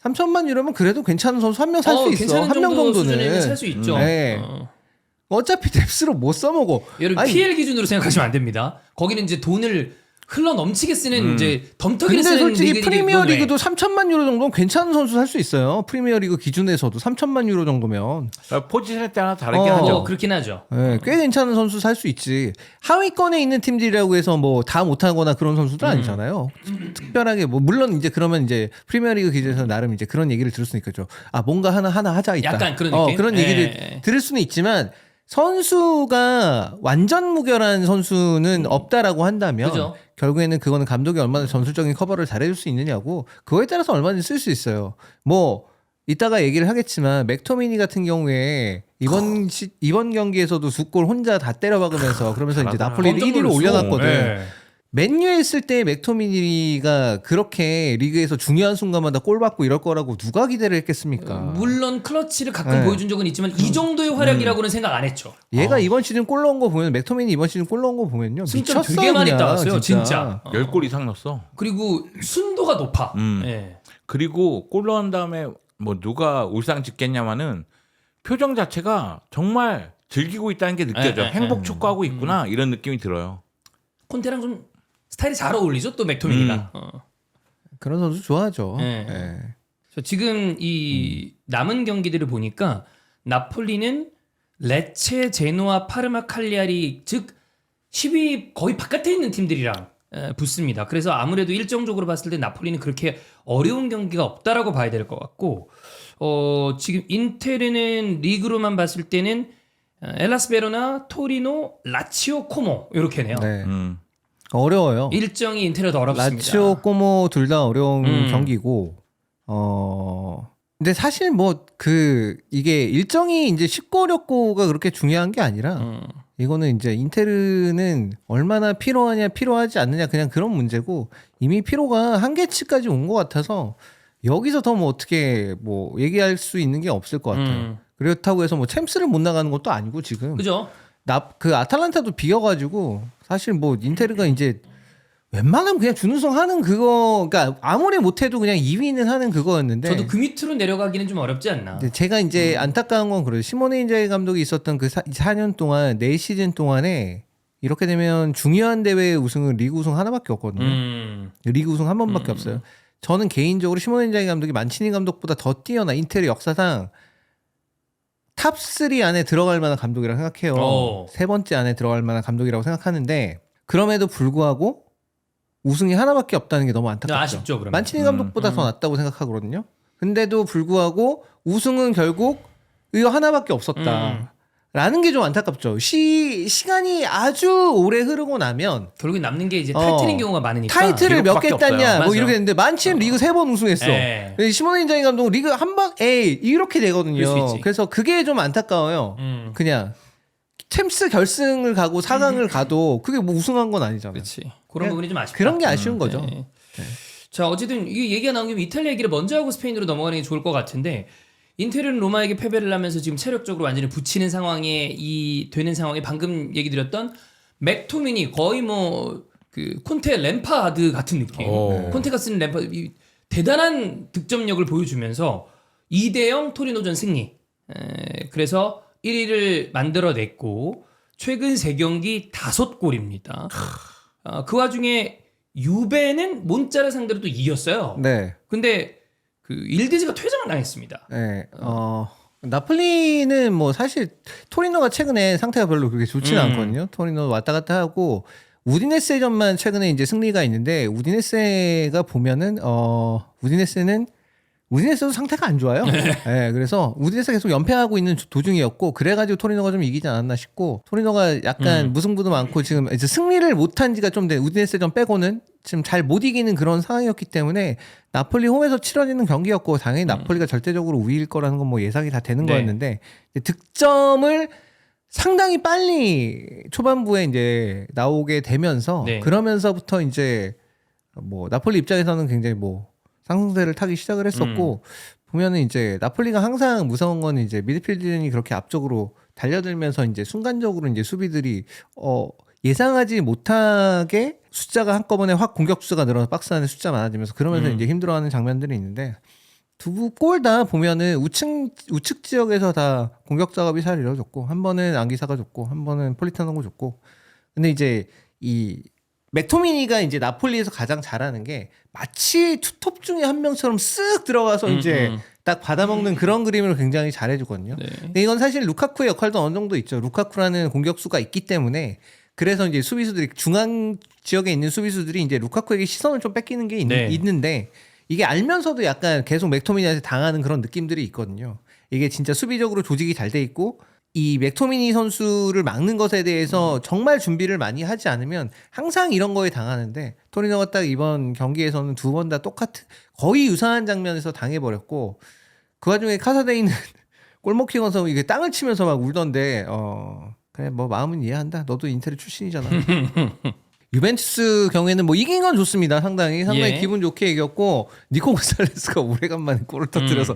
3천만 유로면 그래도 괜찮은 선수 한 명 살 수 있어 한 명 정도는 살 수 있죠. 네. 어차피 뎁스로 못 써먹어. 여러분 PL 기준으로 생각하시면 안 됩니다. 거기는 이제 돈을 흘러 넘치게 쓰는 이제 덤터기를 근데 쓰는 솔직히 리그이기 프리미어리그도 3천만 유로 정도는 괜찮은 선수 살 수 있어요. 프리미어리그 기준에서도 3천만 유로 정도면 포지션에 따라 다르긴 하죠. 그렇긴 하죠. 네, 꽤 괜찮은 선수 살 수 있지. 하위권에 있는 팀들이라고 해서 뭐 다 못하거나 그런 선수들 아니잖아요. 특별하게 뭐 물론 이제 그러면 이제 프리미어리그 기준에서 나름 이제 그런 얘기를 들을 수는 있겠죠. 아 뭔가 하나 하자 있다. 약간 그런 느낌. 그런 얘기를 들을 수는 있지만. 선수가 완전 무결한 선수는 없다라고 한다면 그죠. 결국에는 그거는 감독이 얼마나 전술적인 커버를 잘해줄 수 있느냐고 그거에 따라서 얼마든지 쓸 수 있어요. 뭐 이따가 얘기를 하겠지만 맥토미니 같은 경우에 이번 경기에서도 두 골 혼자 다 때려박으면서 그러면서 이제 나폴리를 1위로 올려놨거든. 네. 맨유에 있을 때 맥토미니가 그렇게 리그에서 중요한 순간마다 골 받고 이럴 거라고 누가 기대를 했겠습니까? 물론 클러치를 가끔 네. 보여준 적은 있지만 이 정도의 활약이라고는 생각 안 했죠. 얘가 이번 시즌 골 넣은 거 보면 맥토미니 이번 시즌 골 넣은 거 보면요 승점 미쳤어 되게 많이 그냥, 따왔어요, 진짜. 10골 이상 넣었어. 그리고 순도가 높아. 예. 그리고 골 넣은 다음에 뭐 누가 울상 짓겠냐마는 표정 자체가 정말 즐기고 있다는 게 느껴져. 행복 축구하고 있구나 이런 느낌이 들어요. 콘테랑 좀 스타일이 잘 어울리죠, 또 맥토미니가. 그런 선수 좋아하죠. 네. 네. 지금 이 남은 경기들을 보니까 나폴리는 레체, 제노아, 파르마, 칼리아리 즉 10위 거의 바깥에 있는 팀들이랑 붙습니다. 그래서 아무래도 일정적으로 봤을 때 나폴리는 그렇게 어려운 경기가 없다라고 봐야 될 것 같고 지금 인테르는 리그로만 봤을 때는 엘라스 베로나, 토리노, 라치오, 코모 이렇게네요. 네. 음. 어려워요. 일정이 인테리어도 어렵습니다. 라치오, 꼬모 둘 다 어려운 음. 경기고 근데 사실 뭐 이게 일정이 이제 쉽고 어렵고가 그렇게 중요한 게 아니라 이거는 이제 인테르는 얼마나 필요하냐 필요하지 않느냐 그냥 그런 문제고 이미 피로가 한계치까지 온 것 같아서 여기서 더 뭐 어떻게 뭐 얘기할 수 있는 게 없을 것 같아요. 그렇다고 해서 뭐 챔스를 못 나가는 것도 아니고 지금 그죠? 그 아탈란타도 비어가지고 사실 뭐 인테르가 이제 웬만하면 그냥 준우승 하는 그거 그러니까 아무리 못해도 그냥 2위는 하는 그거였는데 저도 그 밑으로 내려가기는 좀 어렵지 않나. 근데 제가 이제 안타까운 건 그래요. 시모네 인자기 감독이 있었던 그 4년 동안 4시즌 동안에 이렇게 되면 중요한 대회 우승은 리그 우승 하나밖에 없거든요. 리그 우승 한 번밖에 없어요. 저는 개인적으로 시모네 인자기 감독이 만치니 감독보다 더 뛰어나 인테리 역사상 탑3 안에 들어갈 만한 감독이라고 생각해요. 오. 세 번째 안에 들어갈 만한 감독이라고 생각하는데 그럼에도 불구하고 우승이 하나밖에 없다는 게 너무 안타깝죠. 아쉽죠, 그러면. 만치니 감독보다 더 낫다고 생각하거든요. 근데도 불구하고 우승은 결국 이거 하나밖에 없었다. 라는 게 좀 안타깝죠. 시간이 아주 오래 흐르고 나면 결국에 남는 게 이제 타이틀인 경우가 많으니까. 타이틀을 몇 개 기록밖에 땄냐 없어요. 뭐 맞아. 이렇게 했는데 만치는 리그 3번 우승했어. 예. 시모네 인자기 감독은 리그 한 방 이렇게 그럴 수 되거든요. 있지. 그래서 그게 좀 안타까워요. 그냥 챔스 결승을 가고 4강을 가도 그게 뭐 우승한 건 아니잖아요. 그렇지. 그런 부분이 좀 아쉽다. 그런 게 아쉬운 거죠. 네. 자, 어쨌든 이 얘기가 나온 김에 이탈리아 얘기를 먼저 하고 스페인으로 넘어가는 게 좋을 것 같은데 인테르는 로마에게 패배를 하면서 지금 체력적으로 완전히 붙이는 상황에 되는 상황에 방금 얘기 드렸던 맥토미니 거의 뭐 그 콘테 램파드 같은 느낌. 오. 콘테가 쓰는 램파드 대단한 득점력을 보여주면서 2대0 토리노전 승리. 그래서 1위를 만들어냈고 최근 3경기 5골입니다. 그 와중에 유베는 몬짜를 상대로 또 이겼어요. 네. 근데 그 일디즈가 퇴장을 당했습니다. 네. 나폴리는 뭐 사실 토리노가 최근에 상태가 별로 그렇게 좋지는 않거든요. 토리노 왔다 갔다 하고 우디네세전만 최근에 이제 승리가 있는데 우디네세가 보면은 우디네스도 상태가 안 좋아요. 네, 그래서 우디네스가 계속 연패하고 있는 도중이었고 그래가지고 토리노가 좀 이기지 않았나 싶고 토리노가 약간 무승부도 많고 지금 이제 승리를 못한 지가 좀 된 우디네스전 빼고는 지금 잘 못 이기는 그런 상황이었기 때문에 나폴리 홈에서 치러지는 경기였고 당연히 나폴리가 절대적으로 우위일 거라는 건 뭐 예상이 다 되는 네. 거였는데 득점을 상당히 빨리 초반부에 이제 나오게 되면서 네. 그러면서부터 이제 뭐 나폴리 입장에서는 굉장히 뭐 상승세를 타기 시작을 했었고 보면은 이제 나폴리가 항상 무서운 건 이제 미드필드진이 그렇게 앞쪽으로 달려들면서 이제 순간적으로 이제 수비들이 예상하지 못하게 숫자가 한꺼번에 확 공격 수가 늘어서 박스 안에 숫자 많아지면서 그러면서 이제 힘들어하는 장면들이 있는데 두 골 다 보면은 우측 지역에서 다 공격 작업이 잘 이루어졌고 한 번은 안기사가 줬고 한 번은 폴리타노가 줬고 근데 이제 이 맥토미니가 이제 나폴리에서 가장 잘하는 게 마치 투톱 중에 한 명처럼 쓱 들어가서 이제 딱 받아먹는 그런 그림을 굉장히 잘해주거든요. 네. 근데 이건 사실 루카쿠의 역할도 어느 정도 있죠. 루카쿠라는 공격수가 있기 때문에 그래서 이제 수비수들이 중앙 지역에 있는 수비수들이 이제 루카쿠에게 시선을 좀 뺏기는 게 네. 있는데 이게 알면서도 약간 계속 맥토미니한테 당하는 그런 느낌들이 있거든요. 이게 진짜 수비적으로 조직이 잘 돼 있고 이 맥토미니 선수를 막는 것에 대해서 정말 준비를 많이 하지 않으면 항상 이런 거에 당하는데 토리노가 딱 이번 경기에서는 두 번 다 똑같은 거의 유사한 장면에서 당해버렸고 그 와중에 카사데이는 골 먹히면서 이게 땅을 치면서 막 울던데 그래 뭐 마음은 이해한다. 너도 인테리 출신이잖아. 유벤투스 경우에는 뭐 이긴 건 좋습니다. 상당히 예. 기분 좋게 이겼고 니코 곤살레스가 오래간만에 골을 터뜨려서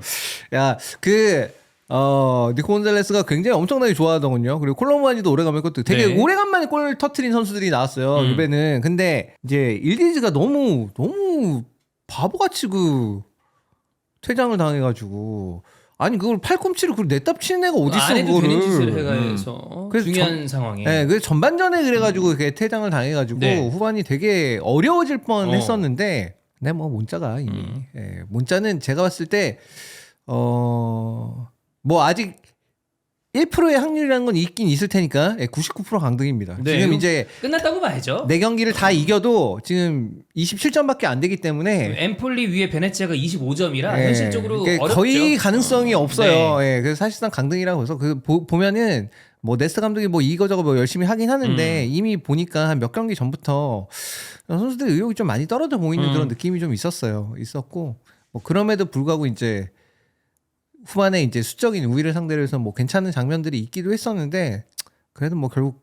니코 곤살레스가 굉장히 엄청나게 좋아하더군요. 그리고 콜로무아니도 오래간만에 골 되게 네. 오래간만에 골을 터뜨린 선수들이 나왔어요. 유벤은. 근데 이제 일디즈가 너무 바보같이 퇴장을 당해가지고 아니 그걸 팔꿈치를 냈다 치는 애가 어디 있어 안 해도 그거를. 되는 짓을 해가지고 그래서 중요한 상황에. 네, 그래서 전반전에 그래가지고 이렇게 퇴장을 당해가지고 네. 후반이 되게 어려워질 뻔했었는데, 근데 뭐 몬짜가 이미 몬짜는 제가 봤을 때 뭐 아직 1%의 확률이라는 건 있긴 있을 테니까 99% 강등입니다. 네, 지금 이거 이제 끝났다고 봐야죠. 4경기를 다 이겨도 지금 27점밖에 안 되기 때문에 엠폴리 위에 베네치아가 25점이라 예, 현실적으로 이게 어렵죠. 거의 가능성이 없어요. 네. 예, 그래서 사실상 강등이라고 해서 보면은 뭐 네스트 감독이 뭐 이거저거 뭐 열심히 하긴 하는데 이미 보니까 한 몇 경기 전부터 선수들 의욕이 좀 많이 떨어져 보이는 그런 느낌이 좀 있었고 뭐 그럼에도 불구하고 이제 후반에 이제 수적인 우위를 상대로 해서 뭐 괜찮은 장면들이 있기도 했었는데 그래도 뭐 결국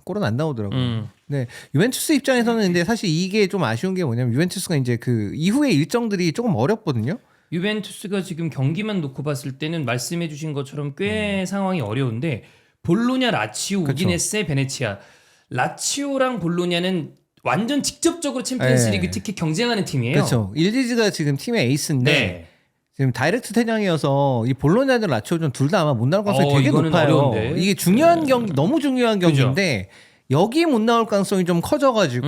골은 안 나오더라고요. 네, 유벤투스 입장에서는 근데 사실 이게 좀 아쉬운 게 뭐냐면 유벤투스가 이제 그 이후의 일정들이 조금 어렵거든요. 유벤투스가 지금 경기만 놓고 봤을 때는 말씀해주신 것처럼 꽤 상황이 어려운데 볼로냐, 라치오, 그쵸. 우디네세, 베네치아. 라치오랑 볼로냐는 완전 직접적으로 챔피언스리그 네. 티켓 경쟁하는 팀이에요. 그렇죠. 일리즈가 지금 팀의 에이스인데 네. 지금 다이렉트 퇴장이어서 이 볼로냐든 라치오 좀 둘 다 아마 못 나올 가능성이 되게 이거는 높아요. 어려운데. 이게 중요한 경기, 너무 중요한 그죠. 경기인데 여기 못 나올 가능성이 좀 커져가지고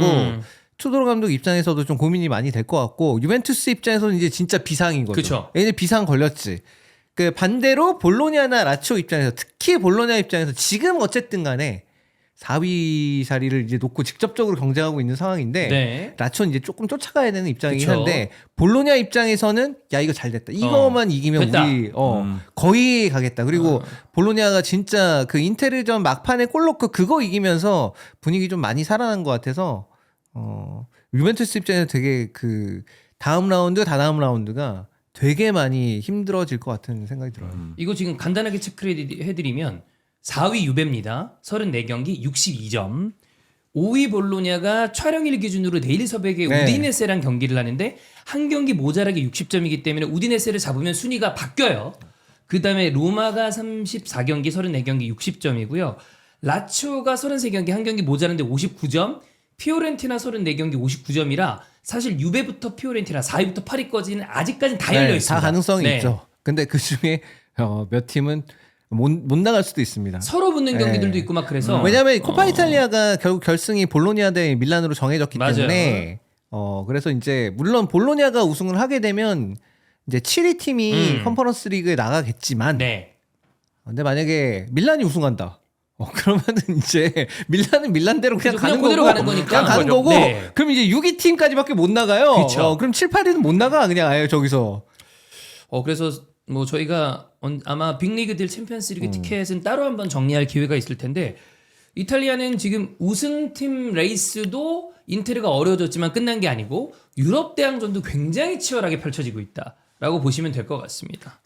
투도로 감독 입장에서도 좀 고민이 많이 될 것 같고 유벤투스 입장에서는 이제 진짜 비상인 거죠. 그쵸. 얘네 비상 걸렸지. 그 반대로 볼로냐나 라치오 입장에서 특히 볼로냐 입장에서 지금 어쨌든 간에 4위 자리를 이제 놓고 직접적으로 경쟁하고 있는 상황인데 네. 라치오는 이제 조금 쫓아가야 되는 입장이긴 그쵸. 한데 볼로냐 입장에서는 야 이거 잘 됐다. 이거만 이기면 됐다. 우리 거의 가겠다. 그리고 볼로냐가 진짜 그 인테르전 막판에 골 넣고 그거 이기면서 분위기 좀 많이 살아난 것 같아서 유벤투스 입장에서 되게 그 다음 라운드 다다음 라운드가 되게 많이 힘들어질 것 같은 생각이 들어요. 이거 지금 간단하게 체크를 해드리면 4위 유베입니다. 34경기 62점. 5위 볼로냐가 촬영일 기준으로 내일 새벽에 네. 우디네세랑 경기를 하는데 한 경기 모자라게 60점이기 때문에 우디네세를 잡으면 순위가 바뀌어요. 그 다음에 로마가 34경기 34경기 60점이고요. 라치오가 33경기 한 경기 모자란데 59점. 피오렌티나 34경기 59점이라 사실 유베부터 피오렌티나 4위부터 8위까지는 아직까지는 다 열려 있습니다. 다 가능성이 네. 있죠. 근데 그 중에 몇 팀은 못 나갈 수도 있습니다. 서로 붙는 네. 경기들도 있고 막 그래서 왜냐하면 코파 이탈리아가 결국 결승이 볼로냐 대 밀란으로 정해졌기 맞아요. 때문에 그래서 이제 물론 볼로냐가 우승을 하게 되면 이제 7위 팀이 컨퍼런스 리그에 나가겠지만 네. 근데 만약에 밀란이 우승한다. 그러면은 이제 밀란은 밀란대로 그냥 그죠, 가는 그냥 그대로 거고 가는 거니까. 그냥 가는 거죠. 거고 네. 그럼 이제 6위 팀까지밖에 못 나가요. 그쵸. 그럼 7, 8위는 못 나가 그냥 아예 저기서. 그래서 뭐 저희가 아마 빅리그들 챔피언스리그 티켓은 따로 한번 정리할 기회가 있을 텐데 이탈리아는 지금 우승팀 레이스도 인테르가 어려워졌지만 끝난 게 아니고 유럽 대항전도 굉장히 치열하게 펼쳐지고 있다라고 보시면 될 것 같습니다.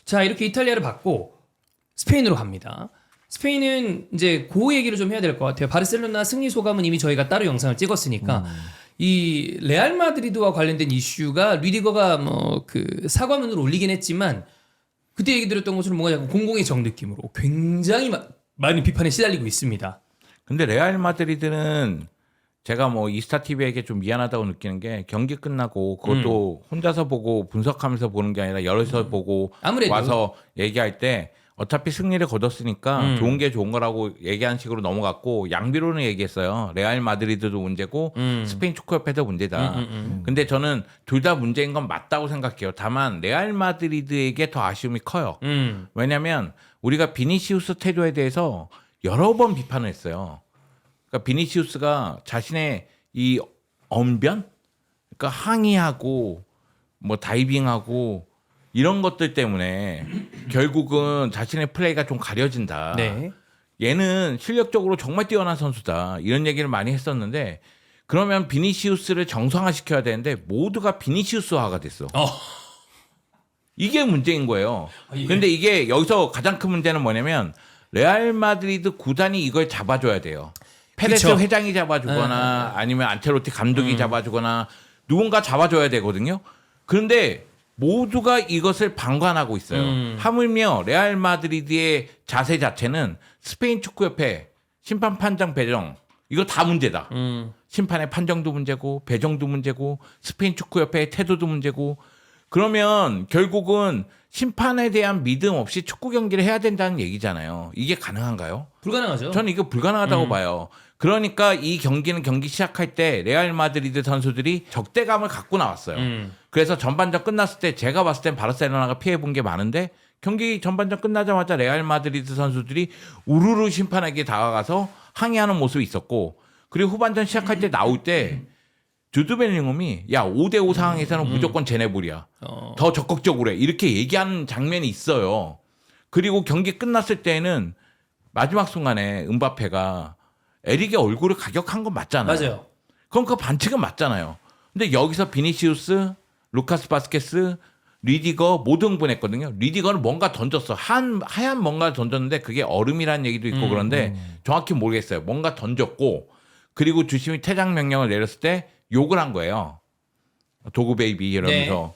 자, 이렇게 이탈리아를 봤고 스페인으로 갑니다. 스페인은 이제 그 얘기를 좀 해야 될 것 같아요. 바르셀로나 승리 소감은 이미 저희가 따로 영상을 찍었으니까 이 레알 마드리드와 관련된 이슈가 리디거가 뭐 그 사과문을 올리긴 했지만 그때 얘기 드렸던 것처럼 뭔가 약간 공공의 정 느낌으로 굉장히 많은 비판에 시달리고 있습니다. 근데 레알 마드리드는 제가 뭐 이스타 TV에게 좀 미안하다고 느끼는 게 경기 끝나고 그것도 혼자서 보고 분석하면서 보는 게 아니라 여럿이서 보고 아무래도. 와서 얘기할 때 어차피 승리를 거뒀으니까 좋은 게 좋은 거라고 얘기하는 식으로 넘어갔고 양비로는 얘기했어요. 레알 마드리드도 문제고 스페인 축구협회도 문제다. 근데 저는 둘 다 문제인 건 맞다고 생각해요. 다만 레알 마드리드에게 더 아쉬움이 커요. 왜냐하면 우리가 비니시우스 태도에 대해서 여러 번 비판을 했어요. 그러니까 비니시우스가 자신의 이 언변, 그러니까 항의하고 뭐 다이빙하고 이런 것들 때문에 결국은 자신의 플레이가 좀 가려진다. 네. 얘는 실력적으로 정말 뛰어난 선수다. 이런 얘기를 많이 했었는데 그러면 비니시우스를 정상화시켜야 되는데 모두가 비니시우스화가 됐어. 이게 문제인 거예요. 근데 이게 여기서 가장 큰 문제는 뭐냐면 레알 마드리드 구단이 이걸 잡아줘야 돼요. 페레스 그쵸. 회장이 잡아주거나 아니면 안첼로티 감독이 잡아주거나 누군가 잡아줘야 되거든요. 그런데 모두가 이것을 방관하고 있어요. 하물며 레알 마드리드의 자세 자체는 스페인 축구협회 심판 판정 배정 이거 다 문제다. 심판의 판정도 문제고 배정도 문제고 스페인 축구협회의 태도도 문제고 그러면 결국은 심판에 대한 믿음 없이 축구 경기를 해야 된다는 얘기잖아요. 이게 가능한가요? 불가능하죠. 저는 이거 불가능하다고 봐요. 그러니까 이 경기는 경기 시작할 때 레알 마드리드 선수들이 적대감을 갖고 나왔어요. 그래서 전반전 끝났을 때 제가 봤을 땐 바르셀로나가 피해본 게 많은데 경기 전반전 끝나자마자 레알 마드리드 선수들이 우르르 심판에게 다가가서 항의하는 모습이 있었고 그리고 후반전 시작할 때 나올 때 주드 벨링엄이 야 5대5 상황에서는 무조건 제네볼이야. 더 적극적으로 해. 이렇게 얘기하는 장면이 있어요. 그리고 경기 끝났을 때는 마지막 순간에 음바페가 에릭의 얼굴을 가격한 건 맞잖아요. 맞아요. 그럼 그 반칙은 맞잖아요. 근데 여기서 비니시우스, 루카스 바스케스, 리디거 모두 흥분했거든요. 리디거는 뭔가 던졌어. 하얀 뭔가 던졌는데 그게 얼음이라는 얘기도 있고 그런데 정확히 모르겠어요. 뭔가 던졌고 그리고 주심이 퇴장 명령을 내렸을 때 욕을 한 거예요. 도구 베이비 이러면서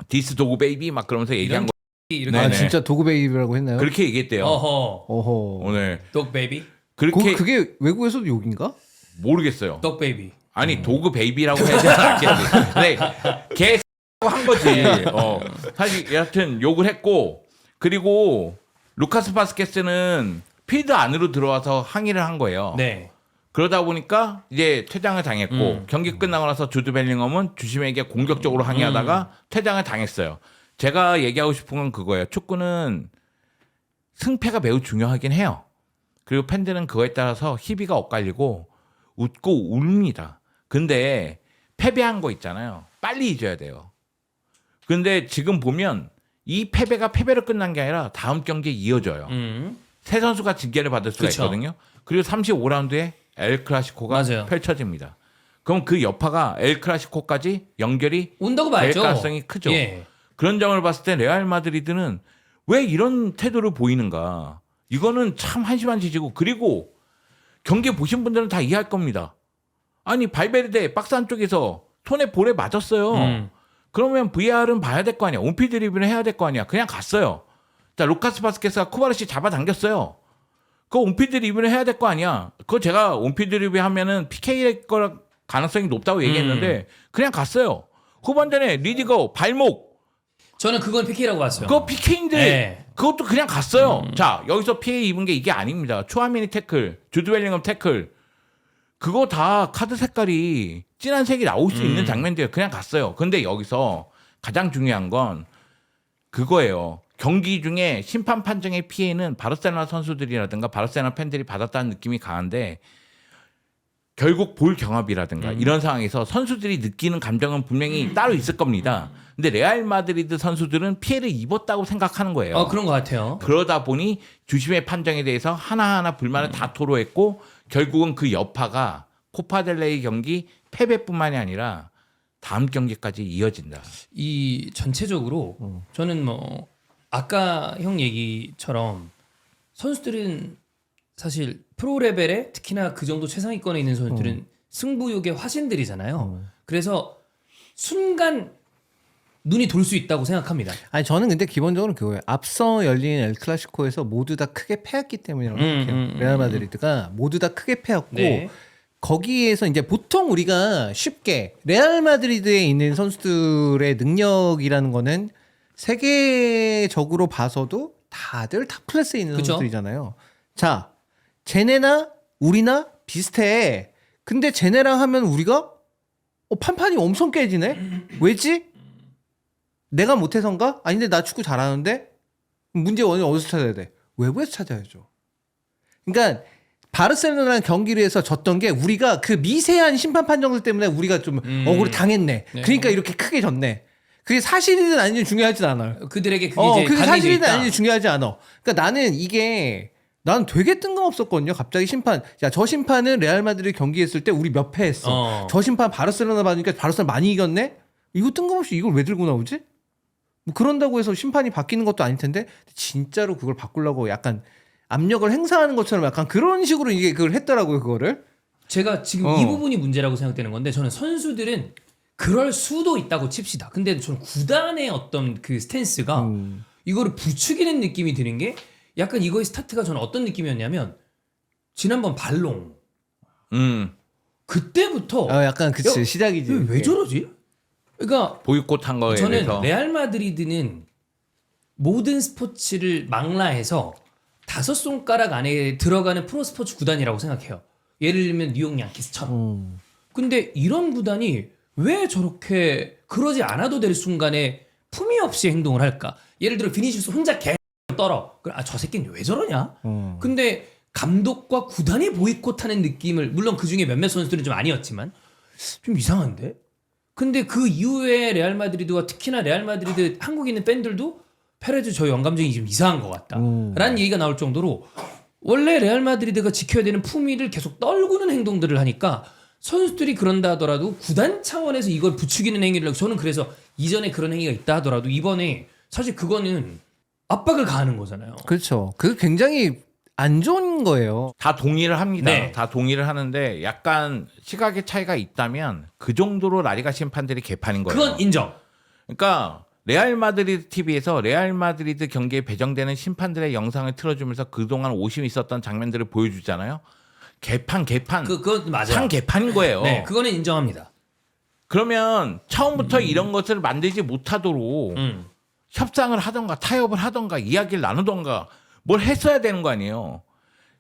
디스 도구 베이비 막 그러면서 얘기한 거. 이렇게 아 네네. 진짜 도구 베이비라고 했나요? 그렇게 얘기했대요. 어허. 어허. 오늘 독 베이비. 그렇게 그게 외국에서도 욕인가? 모르겠어요. 독 베이비. 아니 도구 베이비라고 해야 되지 않겠지. 근데 개 한 거지. 사실 여하튼 욕을 했고 그리고 루카스 바스케스는 필드 안으로 들어와서 항의를 한 거예요. 네. 그러다 보니까 이제 퇴장을 당했고 경기 끝나고 나서 주드 벨링엄은 주심에게 공격적으로 항의하다가 퇴장을 당했어요. 제가 얘기하고 싶은 건 그거예요. 축구는 승패가 매우 중요하긴 해요. 그리고 팬들은 그거에 따라서 희비가 엇갈리고 웃고 웁니다. 근데 패배한 거 있잖아요. 빨리 잊어야 돼요. 근데 지금 보면 이 패배가 패배로 끝난 게 아니라 다음 경기에 이어져요. 세 선수가 징계를 받을 수가 그쵸. 있거든요. 그리고 35라운드에 엘 클라시코가 맞아요. 펼쳐집니다. 그럼 그 여파가 엘 클라시코까지 연결이 온다고 될 봐야죠. 가능성이 크죠. 예. 그런 점을 봤을 때 레알 마드리드는 왜 이런 태도를 보이는가? 이거는 참 한심한 짓이고 그리고 경기 보신 분들은 다 이해할 겁니다. 아니 발베르데 박스 안쪽에서 손에 볼에 맞았어요. 그러면 VR은 봐야 될 거 아니야. 온필 드리블을 해야 될 거 아니야. 그냥 갔어요. 자 루카스 바스케스가 쿠바르시 잡아당겼어요. 그거 온필 드리블을 해야 될 거 아니야. 그거 제가 온필 드리블 하면은 PK일 거 가능성이 높다고 얘기했는데 그냥 갔어요. 후반전에 리디거 발목 저는 그건 PK라고 봤어요. 그거 PK인데 네. 그것도 그냥 갔어요. 자 여기서 피해 입은 게 이게 아닙니다. 추아미니 태클, 주드 벨링엄 태클 그거 다 카드 색깔이 진한 색이 나올 수 있는 장면들이에요. 그냥 갔어요. 근데 여기서 가장 중요한 건 그거예요. 경기 중에 심판 판정의 피해는 바르셀로나 선수들이라든가 바르셀로나 팬들이 받았다는 느낌이 강한데 결국 볼 경합이라든가 이런 상황에서 선수들이 느끼는 감정은 분명히 따로 있을 겁니다. 근데 레알 마드리드 선수들은 피해를 입었다고 생각하는 거예요. 그런 것 같아요. 그러다 보니 주심의 판정에 대해서 하나하나 불만을 다 토로했고 결국은 그 여파가 코파델레이 경기 패배뿐만이 아니라 다음 경기까지 이어진다. 이 전체적으로 저는 뭐 아까 형 얘기처럼 선수들은 사실 프로 레벨에 특히나 그 정도 최상위권에 있는 선수들은 승부욕의 화신들이잖아요. 그래서 순간 눈이 돌 수 있다고 생각합니다. 아니 저는 근데 기본적으로 그거예요. 앞서 열린 엘 클라시코에서 모두 다 크게 패했기 때문이라고 생각해요. 레알 마드리드가 모두 다 크게 패했고 네. 거기에서 이제 보통 우리가 쉽게 레알 마드리드에 있는 선수들의 능력이라는 거는 세계적으로 봐서도 다들 탑 클래스에 있는 그쵸? 선수들이잖아요. 자, 쟤네나 우리나 비슷해. 근데 쟤네랑 하면 우리가 판판이 엄청 깨지네? 왜지? 내가 못해서인가? 아닌데 나 축구 잘하는데? 문제 원인 어디서 찾아야 돼? 외부에서 찾아야죠. 그러니까 바르셀로나랑 경기를 해서 졌던 게 우리가 그 미세한 심판 판정들 때문에 우리가 좀 억울을 당했네. 네. 그러니까 이렇게 크게 졌네. 그게 사실이든 아닌지 중요하진 않아요. 그들에게 그게 이제 그게 강해져 사실이든 있다. 아닌지 중요하지 않아. 그러니까 나는 난 되게 뜬금없었거든요. 갑자기 심판, 야, 저 심판은 레알 마드리드 경기했을 때 우리 몇 패 했어. 저 심판 바르셀로나 받으니까 바르셀로나 많이 이겼네? 이거 뜬금없이 이걸 왜 들고 나오지? 뭐 그런다고 해서 심판이 바뀌는 것도 아닐 텐데 진짜로 그걸 바꾸려고 약간 압력을 행사하는 것처럼 약간 그런 식으로 이게 그걸 했더라고요, 그거를. 제가 지금 이 부분이 문제라고 생각되는 건데 저는 선수들은 그럴 수도 있다고 칩시다. 근데 저는 구단의 어떤 그 스탠스가 이거를 부추기는 느낌이 드는 게 약간 이거의 스타트가 저는 어떤 느낌이었냐면 지난번 발롱 그때부터 약간 그치, 시작이지. 왜 그게. 저러지? 그러니까 보이콧 한 거에 저는 대해서 레알 마드리드는 모든 스포츠를 망라해서 5손가락 안에 들어가는 프로 스포츠 구단이라고 생각해요. 예를 들면 뉴욕 양키스처럼. 근데 이런 구단이 왜 저렇게 그러지 않아도 될 순간에 품위 없이 행동을 할까? 예를 들어 비니시우스 혼자 개 떨어. 저 새끼는 왜 저러냐? 근데 감독과 구단이 보이콧하는 느낌을 물론 그중에 몇몇 선수들은 좀 아니었지만 좀 이상한데? 근데 그 이후에 레알 마드리드와 특히나 레알 마드리드 한국에 있는 팬들도 페레즈 저 영감증이 좀 이상한 것 같다 라는 얘기가 나올 정도로 원래 레알 마드리드가 지켜야 되는 품위를 계속 떨구는 행동들을 하니까 선수들이 그런다 하더라도 구단 차원에서 이걸 부추기는 행위를 하고 저는 그래서 이전에 그런 행위가 있다 하더라도 이번에 사실 그거는 압박을 가하는 거잖아요. 그렇죠. 그 굉장히 안 좋은 거예요. 다 동의를 합니다. 네. 다 동의를 하는데 약간 시각의 차이가 있다면 그 정도로 라리가 심판들이 개판인 거예요. 그건 인정. 그러니까 레알 마드리드 TV에서 레알 마드리드 경기에 배정되는 심판들의 영상을 틀어주면서 그동안 오심이 있었던 장면들을 보여주잖아요. 개판. 그건 맞아요. 상 개판인 거예요. 네, 그거는 인정합니다. 그러면 처음부터 이런 것을 만들지 못하도록 협상을 하던가 타협을 하던가 이야기를 나누던가 뭘 했어야 되는 거 아니에요.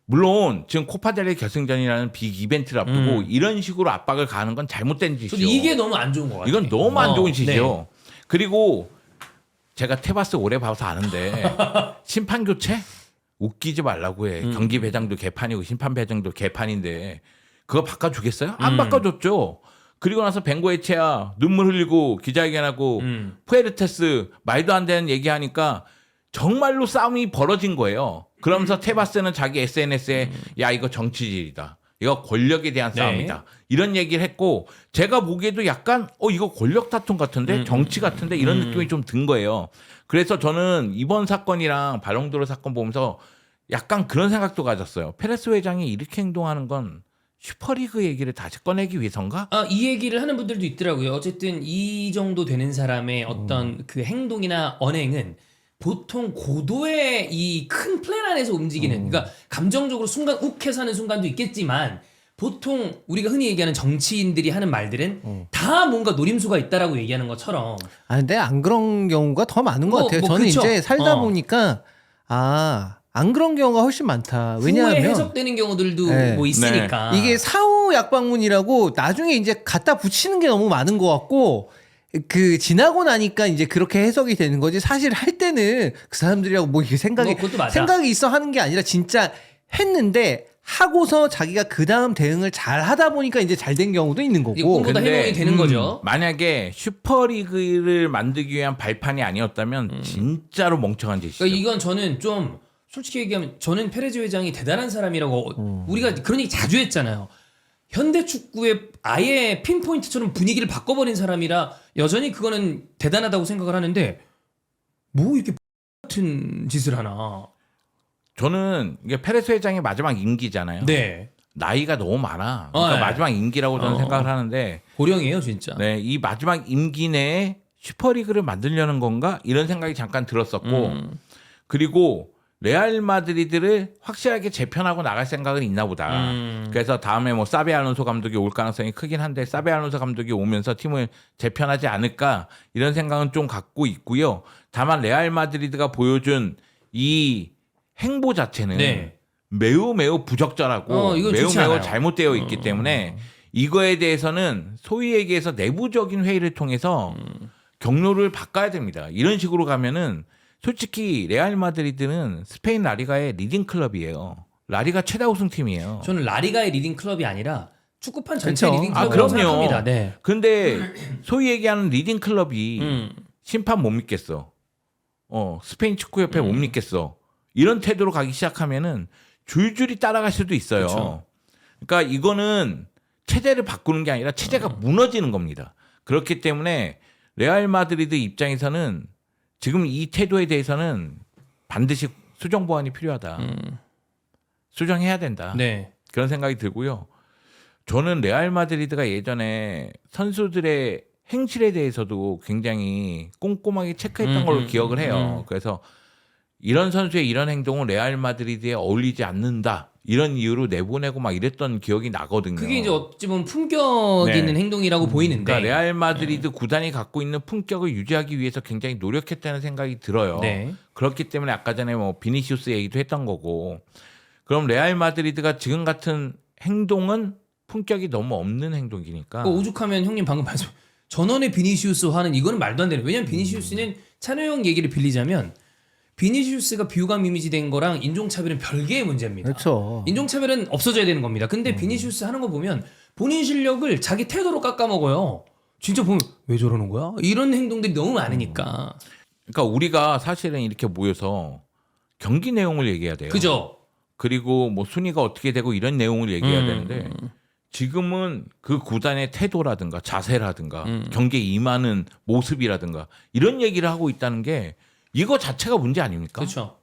물론 지금 코파델레 결승전이라는 빅 이벤트를 앞두고 이런 식으로 압박을 가하는 건 잘못된 짓이죠. 이게 너무 안 좋은 것 같아요. 이건 너무 안 좋은 네. 짓이죠. 그리고 제가 테바스 오래 봐서 아는데 심판 교체 웃기지 말라고 해. 경기 배정도 개판이고 심판 배정도 개판인데 그거 바꿔주겠어요? 안 바꿔줬죠. 그리고 나서 벵고에체아 눈물 흘리고 기자회견하고 푸에르테스 말도 안 되는 얘기하니까 정말로 싸움이 벌어진 거예요. 그러면서 테바스는 자기 SNS에 야 이거 정치질이다. 이거 권력에 대한 네. 싸움이다. 이런 얘기를 했고 제가 보기에도 약간 이거 권력 다툼 같은데 정치 같은데 이런 느낌이 좀 든 거예요. 그래서 저는 이번 사건이랑 발롱도르 사건 보면서 약간 그런 생각도 가졌어요. 페레스 회장이 이렇게 행동하는 건 슈퍼리그 얘기를 다시 꺼내기 위해서인가? 이 얘기를 하는 분들도 있더라고요. 어쨌든 이 정도 되는 사람의 어떤 그 행동이나 언행은 보통 고도의 이 큰 플랜 안에서 움직이는 그러니까 감정적으로 순간 욱해서 하는 순간도 있겠지만 보통 우리가 흔히 얘기하는 정치인들이 하는 말들은 다 뭔가 노림수가 있다라고 얘기하는 것처럼 아 근데 안 그런 경우가 더 많은 것 같아요. 저는 그쵸. 이제 살다 보니까 안 그런 경우가 훨씬 많다. 후에 왜냐하면 해석되는 경우들도 네. 뭐 있으니까 이게 사후 약방문이라고 나중에 이제 갖다 붙이는 게 너무 많은 것 같고 그 지나고 나니까 이제 그렇게 해석이 되는 거지. 사실 할 때는 그 사람들이라고 뭐 이게 그것도 맞아. 생각이 있어 하는 게 아니라 진짜 했는데 하고서 자기가 그 다음 대응을 잘 하다 보니까 이제 잘 된 경우도 있는 이게 거고. 꿈보다 근데, 해몽이 되는 거죠. 만약에 슈퍼리그를 만들기 위한 발판이 아니었다면 진짜로 멍청한 짓이죠. 그러니까 이건 저는 좀 솔직히 얘기하면 저는 페레즈 회장이 대단한 사람이라고 우리가 그런 얘기 자주 했잖아요. 현대 축구의 아예 핀포인트처럼 분위기를 바꿔버린 사람이라 여전히 그거는 대단하다고 생각을 하는데 뭐 이렇게 같은 짓을 하나. 저는 이게 페레스 회장의 마지막 임기잖아요. 네. 나이가 너무 많아. 그러니까 네. 마지막 임기라고 저는 생각을 하는데 고령이에요 진짜. 네, 이 마지막 임기 내에 슈퍼리그를 만들려는 건가? 이런 생각이 잠깐 들었었고 그리고 레알 마드리드를 확실하게 재편하고 나갈 생각은 있나 보다. 그래서 다음에 뭐 사비 알론소 감독이 올 가능성이 크긴 한데 사비 알론소 감독이 오면서 팀을 재편하지 않을까 이런 생각은 좀 갖고 있고요. 다만 레알 마드리드가 보여준 이 행보 자체는 네. 매우 부적절하고 이건 매우 좋지 않아요. 잘못되어 있기 때문에 이거에 대해서는 소위 얘기해서 내부적인 회의를 통해서 경로를 바꿔야 됩니다. 이런 식으로 가면은 솔직히 레알 마드리드는 스페인 라리가의 리딩 클럽이에요. 라리가 최다 우승팀이에요. 저는 라리가의 리딩 클럽이 아니라 축구판 전체 그쵸. 리딩 아, 클럽이라고 그럼요. 생각합니다. 네. 근데 소위 얘기하는 리딩 클럽이 심판 못 믿겠어. 스페인 축구협회 못 믿겠어. 이런 태도로 가기 시작하면은 줄줄이 따라갈 수도 있어요. 그쵸. 그러니까 이거는 체제를 바꾸는 게 아니라 체제가 무너지는 겁니다. 그렇기 때문에 레알 마드리드 입장에서는 지금 이 태도에 대해서는 반드시 수정 보완이 필요하다. 수정해야 된다. 네. 그런 생각이 들고요. 저는 레알 마드리드가 예전에 선수들의 행실에 대해서도 굉장히 꼼꼼하게 체크했던 걸로 기억을 해요. 그래서 이런 선수의 이런 행동은 레알 마드리드에 어울리지 않는다. 이런 이유로 내보내고 막 이랬던 기억이 나거든요. 그게 이제 어찌 보면 품격 네. 있는 행동이라고 보이는데. 그러니까 레알 마드리드 구단이 갖고 있는 품격을 유지하기 위해서 굉장히 노력했다는 생각이 들어요. 네. 그렇기 때문에 아까 전에 뭐 비니시우스 얘기도 했던 거고. 그럼 레알 마드리드가 지금 같은 행동은 품격이 너무 없는 행동이니까. 오죽하면 형님 방금 말씀 전원의 비니시우스화는 이거는 말도 안 되는. 왜냐면 비니시우스는 찬호 형 얘기를 빌리자면 비니시우스가 비호감 이미지 된 거랑 인종차별은 별개의 문제입니다. 그렇죠. 인종차별은 없어져야 되는 겁니다. 근데 비니시우스 하는 거 보면 본인 실력을 자기 태도로 깎아먹어요. 진짜 보면 왜 저러는 거야? 이런 행동들이 너무 많으니까. 그러니까 우리가 사실은 이렇게 모여서 경기 내용을 얘기해야 돼요. 그죠? 그리고 뭐 순위가 어떻게 되고 이런 내용을 얘기해야 되는데 지금은 그 구단의 태도라든가 자세라든가 경기에 임하는 모습이라든가 이런 얘기를 하고 있다는 게 이거 자체가 문제 아닙니까? 그렇죠.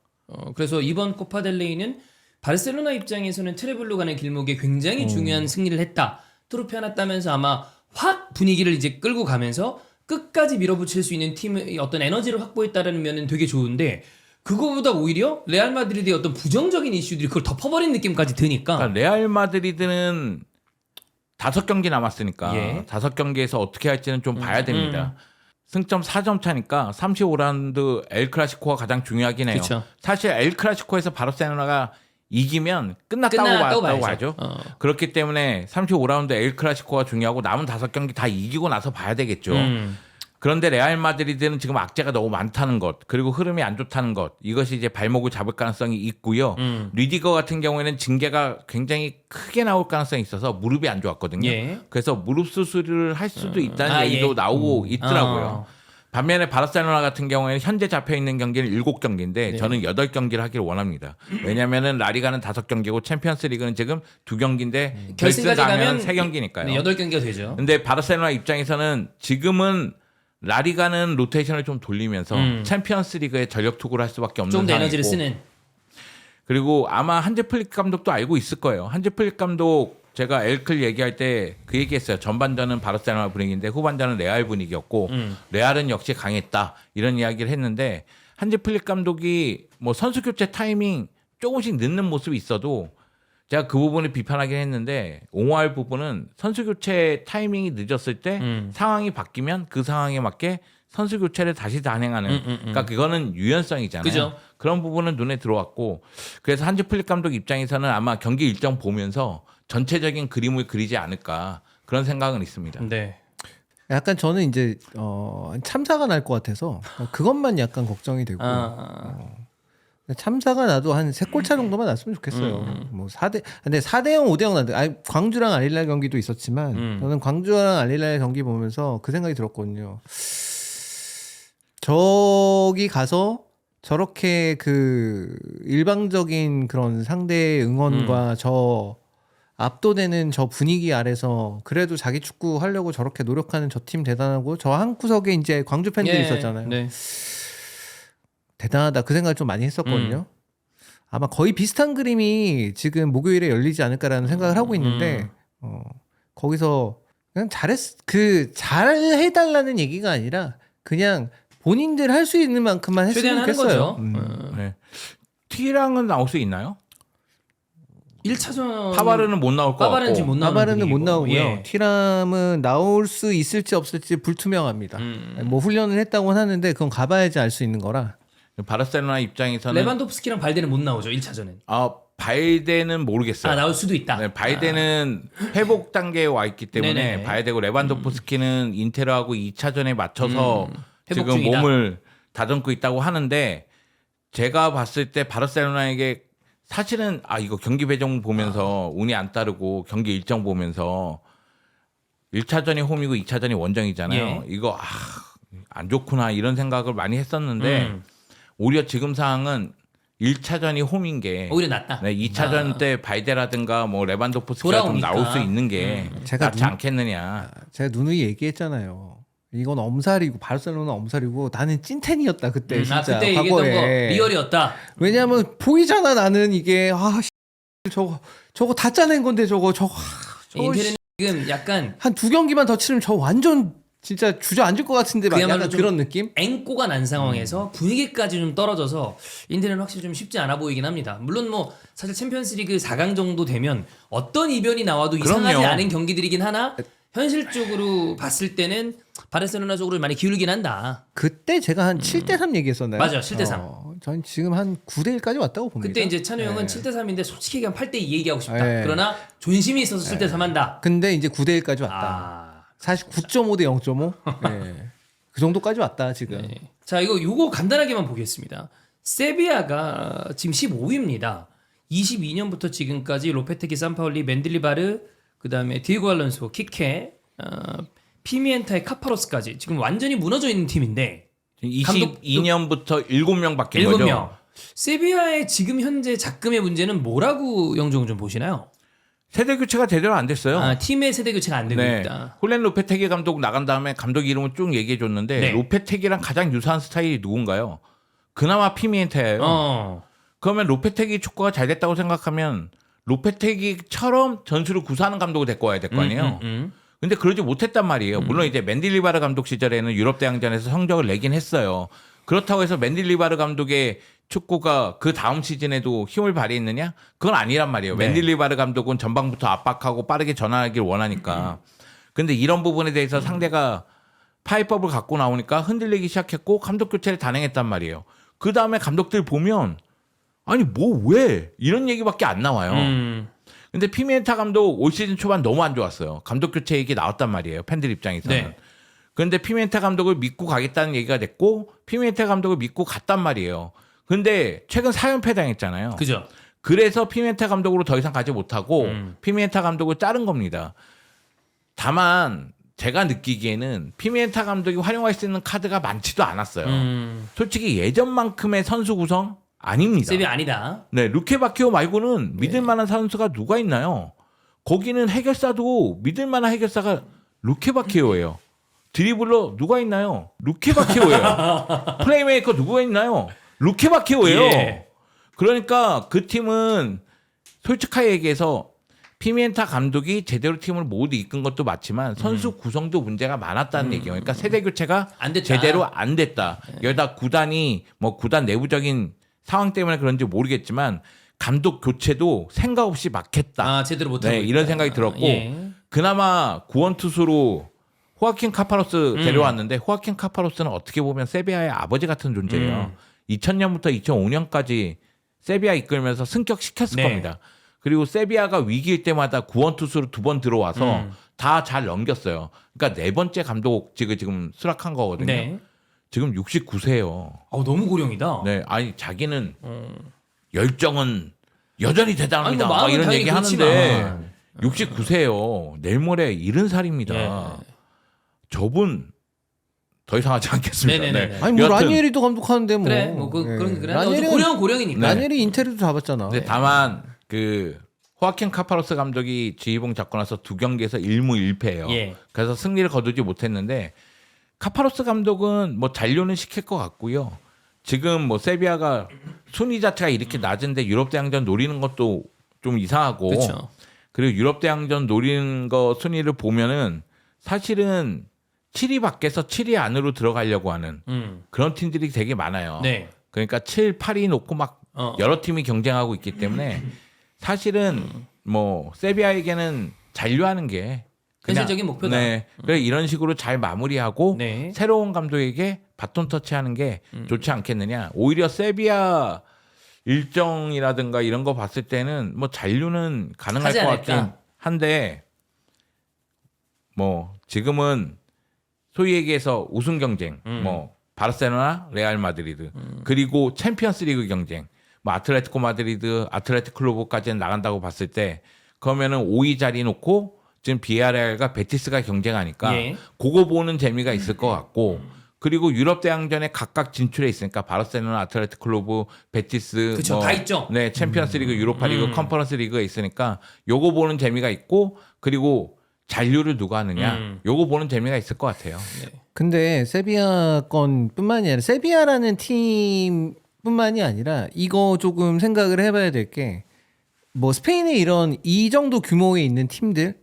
그래서 이번 코파델레이는 바르셀로나 입장에서는 트래블로 가는 길목에 굉장히 중요한 승리를 했다. 트로피 하나 따면서 아마 확 분위기를 이제 끌고 가면서 끝까지 밀어붙일 수 있는 팀의 어떤 에너지를 확보했다라는 면은 되게 좋은데 그거보다 오히려 레알 마드리드의 어떤 부정적인 이슈들이 그걸 덮어버린 느낌까지 드니까 그러니까 레알 마드리드는 5경기 남았으니까 예. 5경기에서 어떻게 할지는 좀 봐야 됩니다. 승점 4점 차니까 35라운드 엘 클라시코가 가장 중요하긴 해요. 그쵸. 사실 엘 클라시코에서 바르셀로나가 이기면 끝났다고 끝났다고 봐야죠. 봐야죠. 그렇기 때문에 35라운드 엘 클라시코가 중요하고 남은 5경기 다 이기고 나서 봐야 되겠죠. 그런데 레알 마드리드는 지금 악재가 너무 많다는 것, 그리고 흐름이 안 좋다는 것, 이것이 이제 발목을 잡을 가능성이 있고요. 리디거 같은 경우에는 징계가 굉장히 크게 나올 가능성이 있어서 무릎이 안 좋았거든요. 예. 그래서 무릎 수술을 할 수도 있다는 얘기도 예. 나오고 있더라고요. 반면에 바르셀로나 같은 경우에는 현재 잡혀 있는 경기는 7경기인데 저는 8경기를 하기를 원합니다. 왜냐면은 라리가는 5경기고 챔피언스 리그는 지금 2경기인데 결승 결승까지 가면 가면 3경기니까요. 네, 8경기가 되죠. 근데 바르셀로나 입장에서는 지금은 라리가는 로테이션을 좀 돌리면서 챔피언스 리그에 전력 투구를 할 수밖에 없는 좀 더 상황이고 에너지를 쓰는. 그리고 아마 한제 플릭 감독도 알고 있을 거예요. 한제 플릭 감독 제가 엘클 얘기할 때 그 얘기했어요. 전반전은 바르셀로나 분위기인데 후반전은 레알 분위기였고 레알은 역시 강했다 이런 이야기를 했는데 한제 플릭 감독이 뭐 선수 교체 타이밍 조금씩 늦는 모습이 있어도 제가 그 부분을 비판하긴 했는데 옹호할 부분은 선수 교체 타이밍이 늦었을 때 상황이 바뀌면 그 상황에 맞게 선수 교체를 다시 단행하는 그러니까 그거는 유연성이잖아요. 그죠. 그런 부분은 눈에 들어왔고 그래서 한지 플릭 감독 입장에서는 아마 경기 일정 보면서 전체적인 그림을 그리지 않을까 그런 생각은 있습니다. 네. 약간 저는 이제 참사가 날 것 같아서 그것만 약간 걱정이 되고 참사가 나도 한 3골차 정도만 났으면 좋겠어요. 뭐 4대 근데 4대0 5대0 났는데 아니, 광주랑 알릴랄 경기도 있었지만 저는 광주랑 알릴랄 경기 보면서 그 생각이 들었거든요. 저기 가서 저렇게 그 일방적인 그런 상대의 응원과 저 압도되는 저 분위기 아래서 그래도 자기 축구 하려고 저렇게 노력하는 저 팀 대단하고 저 한 구석에 이제 광주 팬들이 있었잖아요. 네. 대단하다 그 생각을 좀 많이 했었거든요. 아마 거의 비슷한 그림이 지금 목요일에 열리지 않을까라는 생각을 하고 있는데 거기서 그냥 잘해달라는 얘기가 아니라 그냥 본인들 할 수 있는 만큼만 최대한 했으면 하는 좋겠어요. 거죠. 네. T랑은 나올 수 있나요? 1차전 파바르는 못 나올 것 같고 파바르는 지금 못 나오는 나바르는 못 분위기고. 나오고요. 예. 티람은 나올 수 있을지 없을지 불투명합니다. 뭐 훈련을 했다고는 하는데 그건 가봐야지 알 수 있는 거라. 바르셀로나 입장에서는 레반도프스키랑 발데는 못 나오죠. 1차전은. 발데는 모르겠어요. 나올 수도 있다. 네, 발데는 회복 단계에 와 있기 때문에 네네네. 봐야 되고 레반도프스키는 인테르하고 2차전에 맞춰서 회복 지금 중이다. 몸을 다듬고 있다고 하는데 제가 봤을 때 바르셀로나에게 사실은 이거 경기 배정 보면서 운이 안 따르고 경기 일정 보면서 1차전이 홈이고 2차전이 원정이잖아요. 예. 이거 안 좋구나 이런 생각을 많이 했었는데 오히려 지금 상황은 1차전이 홈인 게 오히려 낫다. 네, 2차전 때 바이데라든가 뭐 레반도프스키가 좀 돌아오니까. 나올 수 있는 게 제가 낫지 않겠느냐. 제가 누누이 얘기했잖아요. 이건 엄살이고 바르셀로나 엄살이고 나는 찐텐이었다 그때 진짜 그때 얘기했던 거 과거에. 리얼이었다. 왜냐하면 보이잖아 나는 이게 저거 다 짜낸 건데 저거 인테리는 지금 약간 한 2경기만 더 치르면 저 완전 진짜 주저앉을 것 같은데 막 그야말로 약간 좀 그런 느낌? 앵꼬가 난 상황에서 분위기까지 좀 떨어져서 인테리는 확실히 좀 쉽지 않아 보이긴 합니다. 물론 뭐 사실 챔피언스리그 4강 정도 되면 어떤 이변이 나와도 이상하지 그럼요. 않은 경기들이긴 하나 현실적으로 봤을 때는 바르셀로나 쪽으로 많이 기울긴 한다. 그때 제가 한 7대3 얘기했었나요? 맞아, 7대3. 전 지금 한 9대1까지 왔다고 봅니다. 그때 이제 찬우 형은 7대3인데 솔직히 그냥 8대2 얘기하고 싶다. 네. 그러나 존심이 있어서 7대3 한다. 근데 이제 9대1까지 왔다. 사실 9.5 대 0.5? 네. 그 정도까지 왔다 지금. 네. 자, 요거 간단하게만 보겠습니다. 세비야가 지금 15위입니다. 22년부터 지금까지 로페테기, 산파울리, 맨들리바르, 그다음에 디에고 알론소, 키케, 피미엔타의 카파로스까지 지금 완전히 무너져 있는 팀인데 22년부터 7명 바뀐 거죠. 7명. 세비야의 지금 현재 작금의 문제는 뭐라고 영종 좀 보시나요? 세대 교체가 제대로 안 됐어요. 아, 팀의 세대 교체가 안 되고 네. 있다. 홀렌 로페테기 감독 나간 다음에 감독 이름을 쭉 얘기해 줬는데 네. 로페테기랑 가장 유사한 스타일이 누군가요? 그나마 피미엔테예요. 그러면 로페테기 축구가 잘 됐다고 생각하면 로페테기처럼 전술을 구사하는 감독을 데리고 와야 될 거 아니에요. 근데 그러지 못했단 말이에요. 물론 이제 맨딜리바르 감독 시절에는 유럽 대항전에서 성적을 내긴 했어요. 그렇다고 해서 맨딜리바르 감독의 축구가 그 다음 시즌에도 힘을 발휘했느냐? 그건 아니란 말이에요. 네. 맨딜리바르 감독은 전방부터 압박하고 빠르게 전환하길 원하니까. 근데 이런 부분에 대해서 상대가 파이법을 갖고 나오니까 흔들리기 시작했고 감독 교체를 단행했단 말이에요. 그 다음에 감독들 보면 아니 뭐 왜 이런 얘기밖에 안 나와요. 근데 피미엔타 감독 올 시즌 초반 너무 안 좋았어요. 감독 교체 얘기 나왔단 말이에요. 팬들 입장에서는. 네. 그런데 피미엔타 감독을 믿고 가겠다는 얘기가 됐고 피미엔타 감독을 믿고 갔단 말이에요. 근데 최근 4연패 당했잖아요. 그죠? 그래서 피미엔타 감독으로 더 이상 가지 못하고 피미엔타 감독을 자른 겁니다. 다만 제가 느끼기에는 피미엔타 감독이 활용할 수 있는 카드가 많지도 않았어요. 솔직히 예전만큼의 선수 구성 아닙니다. 세비야 아니다. 네, 루케바키오 말고는 믿을 만한 선수가 누가 있나요? 거기는 해결사도 믿을 만한 해결사가 루케바키오예요. 드리블러 누가 있나요? 루케바키오예요. 플레이메이커 누가 있나요? 루케바키오예요. 예. 그러니까 그 팀은 솔직하게 얘기해서 피미엔타 감독이 제대로 팀을 모두 이끈 것도 맞지만 선수 구성도 문제가 많았다는 얘기예요. 그러니까 세대 교체가 안 됐다. 제대로 안 됐다. 여기다 구단이 뭐 구단 내부적인 상황 때문에 그런지 모르겠지만 감독 교체도 생각 없이 막 했다. 아, 제대로 못하고 네, 있다. 이런 생각이 들었고 예. 그나마 구원 투수로 호아킨 카파로스 데려왔는데 호아킨 카파로스는 어떻게 보면 세비야의 아버지 같은 존재예요. 2000년부터 2005년까지 세비야 이끌면서 승격시켰을 네. 겁니다. 그리고 세비야가 위기일 때마다 구원 투수로 2번 들어와서 다 잘 넘겼어요. 그러니까 네 번째 감독직을 지금 수락한 거거든요. 네. 지금 69세예요. 너무 고령이다. 네, 아니 자기는 열정은 여전히 대단합니다. 아니, 뭐 막 마음은 이런 당연히 얘기 하는데 그렇지만. 69세예요. 내일 모레 70살입니다. 예. 저분 더 이상 하지 않겠습니다. 네네네네. 네. 아니 뭐 여하튼 라니에리도 감독하는데 뭐. 그래, 뭐 그런 그래. 라니에리는 고령은 고령이니까. 라니에리 인테리도 잡았잖아. 근데 다만 그 호아킨 카파로스 감독이 지휘봉 잡고 나서 2경기에서 1무 1패예요. 예. 그래서 승리를 거두지 못했는데 카파로스 감독은 뭐 잔류는 시킬 것 같고요. 지금 뭐 세비야가 순위 자체가 이렇게 낮은데 유럽 대항전 노리는 것도 좀 이상하고 그렇죠. 그리고 유럽 대항전 노리는 거 순위를 보면은 사실은 7위 밖에서 7위 안으로 들어가려고 하는 그런 팀들이 되게 많아요. 네. 그러니까 7, 8위 놓고 막 여러 팀이 경쟁하고 있기 때문에 사실은 뭐 세비야에게는 잔류하는 게 그냥 현실적인 목표다. 네. 그래 이런 식으로 잘 마무리하고 네. 새로운 감독에게 바톤 터치하는 게 좋지 않겠느냐. 오히려 세비야 일정이라든가 이런 거 봤을 때는 뭐 잔류는 가능할 하지 것 않을까? 같긴 한데 뭐 지금은 소위 얘기해서 우승 경쟁 뭐 바르셀로나, 레알 마드리드 그리고 챔피언스리그 경쟁 뭐 아틀레티코 마드리드, 아틀레틱 클로브까지는 나간다고 봤을 때 그러면은 5위 자리 놓고 지금 비아레알과 베티스가 경쟁하니까 예. 그거 보는 재미가 있을 것 같고 그리고 유럽 대항전에 각각 진출해 있으니까 바르셀로나, 아틀레틱 클로브, 베티스 그쵸, 다 있죠. 네, 챔피언스리그, 유로파리그, 컨퍼런스리그가 있으니까 요거 보는 재미가 있고 그리고 잔류를 누가 하느냐 요거 보는 재미가 있을 것 같아요. 근데 세비야 건뿐만이 아니라 세비야라는 팀뿐만이 아니라 이거 조금 생각을 해봐야 될 게 뭐 스페인에 이런 이 정도 규모에 있는 팀들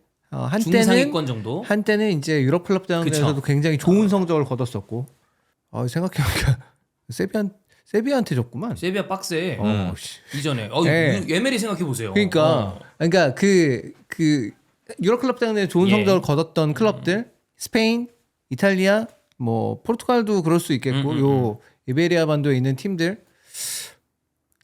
중상위권 정도. 한때는 이제 유럽 클럽 대항전에서도 그쵸. 굉장히 좋은 성적을 거뒀었고 생각해보니까 세비야한테 졌구만. 세비야 빡세. 씨. 이전에. 네. 예멜이 생각해 보세요. 그러니까 그 유럽 클럽 대항전에 좋은 예. 성적을 거뒀던 클럽들 스페인, 이탈리아, 뭐 포르투갈도 그럴 수 있겠고 요 이베리아 반도에 있는 팀들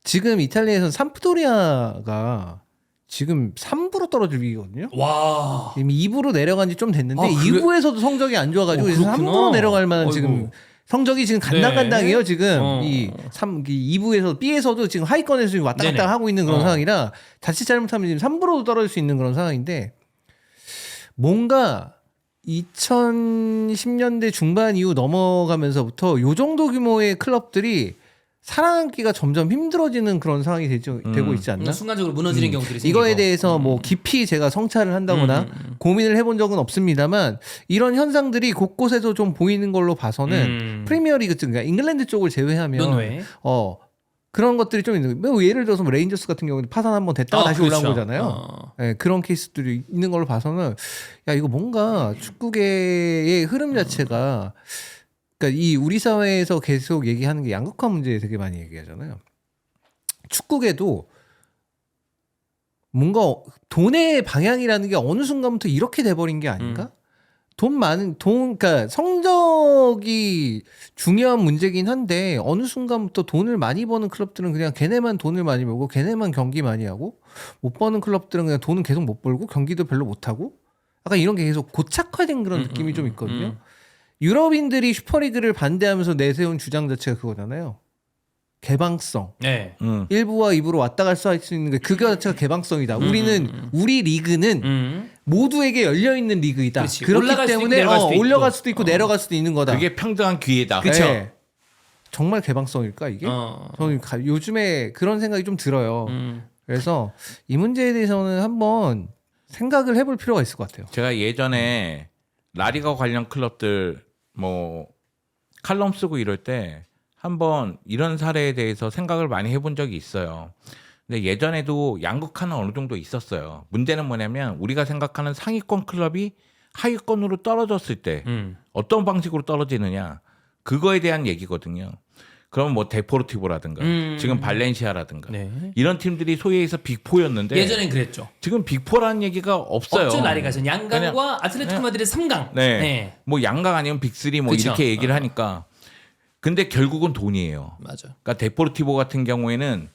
지금 이탈리아에서는 삼프도리아가 지금 3부로 떨어질 위기거든요. 와. 지금 2부로 내려간 지 좀 됐는데 아, 그래? 2부에서도 성적이 안 좋아가지고 그래서 그렇구나. 3부로 내려갈 만한 아이고. 지금 성적이 지금 간당간당해요. 지금 어. 2부에서 B에서도 지금 하위권에서 지금 왔다 갔다 네네. 하고 있는 그런 상황이라 자칫 잘못하면 지금 3부로도 떨어질 수 있는 그런 상황인데 뭔가 2010년대 중반 이후 넘어가면서부터 요 정도 규모의 클럽들이 살아남기가 점점 힘들어지는 그런 상황이 되고 있지 않나? 순간적으로 무너지는 경우들이 생기고. 이거에 대해서 뭐 깊이 제가 성찰을 한다거나 고민을 해본 적은 없습니다만 이런 현상들이 곳곳에서 좀 보이는 걸로 봐서는 프리미어리그 쪽, 그러니까 잉글랜드 쪽을 제외하면 논외. 그런 것들이 좀 있는 거예요. 뭐 예를 들어서 뭐 레인저스 같은 경우는 파산 한번 됐다가 다시 올라온 거잖아요. 네, 그런 케이스들이 있는 걸로 봐서는 야 이거 뭔가 축구계의 흐름 자체가 그러니까 이 우리 사회에서 계속 얘기하는 게 양극화 문제 되게 많이 얘기하잖아요. 축구계도 뭔가 돈의 방향이라는 게 어느 순간부터 이렇게 돼버린 게 아닌가? 그러니까 성적이 중요한 문제긴 한데 어느 순간부터 돈을 많이 버는 클럽들은 그냥 걔네만 돈을 많이 벌고 걔네만 경기 많이 하고 못 버는 클럽들은 그냥 돈은 계속 못 벌고 경기도 별로 못 하고 약간 이런 게 계속 고착화된 그런 느낌이 좀 있거든요. 유럽인들이 슈퍼리그를 반대하면서 내세운 주장 자체가 그거잖아요. 개방성. 네. 1부와 2부로 왔다 갈 수 있는 게 그거 자체가 개방성이다. 우리 리그는 모두에게 열려 있는 리그이다. 그렇지. 그렇기 올라갈 수도 때문에 있고 내려갈 수도 올라갈 있고. 수도 있고 내려갈 수도 있는 거다. 그게 평등한 기회다. 그쵸. 네. 정말 개방성일까 이게? 저는 요즘에 그런 생각이 좀 들어요. 그래서 이 문제에 대해서는 한번 생각을 해볼 필요가 있을 것 같아요. 제가 예전에 라리가 관련 클럽들 뭐 칼럼 쓰고 이럴 때 한번 이런 사례에 대해서 생각을 많이 해본 적이 있어요. 근데 예전에도 양극화는 어느 정도 있었어요. 문제는 뭐냐면 우리가 생각하는 상위권 클럽이 하위권으로 떨어졌을 때 어떤 방식으로 떨어지느냐 그거에 대한 얘기거든요. 그럼 뭐 데포르티보라든가 지금 발렌시아라든가 네. 이런 팀들이 소위에서 빅4였는데 예전엔 그랬죠. 지금 빅4라는 얘기가 없어요. 없죠. 나리가전 양강과 그냥- 아틀레티코 마드리드 3강. 네. 뭐 양강 아니면 빅3 뭐 그쵸. 이렇게 얘기를 하니까 근데 결국은 돈이에요. 맞아. 그러니까 데포르티보 같은 경우에는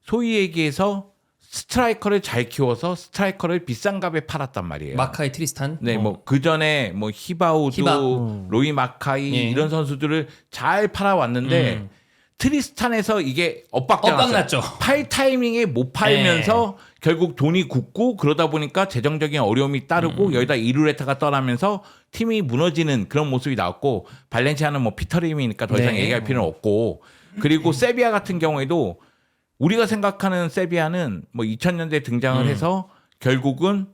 소위 얘기해서 스트라이커를 잘 키워서 스트라이커를 비싼 값에 팔았단 말이에요. 마카이 트리스탄. 네, 뭐 그 전에 뭐 히바우드, 로이 마카이 예. 이런 선수들을 잘 팔아왔는데 트리스탄에서 이게 엇박자 엇박났죠. 팔 타이밍에 못 팔면서 결국 돈이 굳고 그러다 보니까 재정적인 어려움이 따르고 여기다 이루레타가 떠나면서 팀이 무너지는 그런 모습이 나왔고 발렌시아는 뭐 피터림이니까 더 이상 네. 얘기할 필요는 없고 그리고 세비야 같은 경우에도 우리가 생각하는 세비야는 뭐 2000년대에 등장을 해서 결국은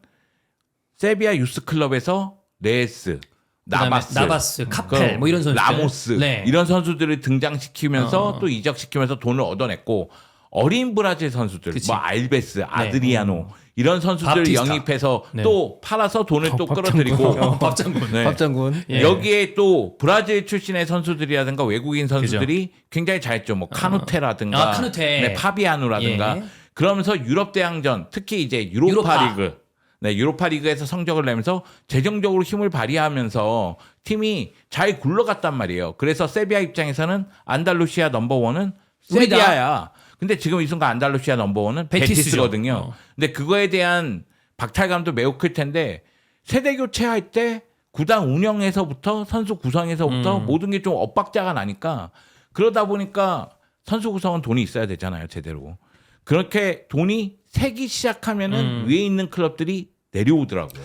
세비야 유스 클럽에서 레스, 나바스, 카펠 뭐 이런 선수들. 라모스 네. 이런 선수들을 등장시키면서 또 이적시키면서 돈을 얻어냈고 어린 브라질 선수들 그치. 뭐 알베스, 아드리아노 이런 선수들을 바티스타. 영입해서 네. 또 팔아서 돈을 또 끌어들이고 박장군. 네. 밥장군. 예. 여기에 또 브라질 출신의 선수들이라든가 외국인 선수들이 굉장히 잘했죠. 뭐 카누테라든가, 카누테. 네, 파비아누라든가. 예. 그러면서 유럽 대항전, 특히 이제 유로파리그, 네, 유로파리그에서 성적을 내면서 재정적으로 힘을 발휘하면서 팀이 잘 굴러갔단 말이에요. 그래서 세비야 입장에서는 안달루시아 넘버원은 우리다. 세비야야. 근데 지금 이 순간 안달루시아 넘버원은 베티스죠. 베티스거든요. 근데 그거에 대한 박탈감도 매우 클 텐데 세대 교체할 때 구단 운영에서부터 선수 구성에서부터 모든 게 좀 엇박자가 나니까 그러다 보니까 선수 구성은 돈이 있어야 되잖아요, 제대로. 그렇게 돈이 새기 시작하면은 위에 있는 클럽들이 내려오더라고요.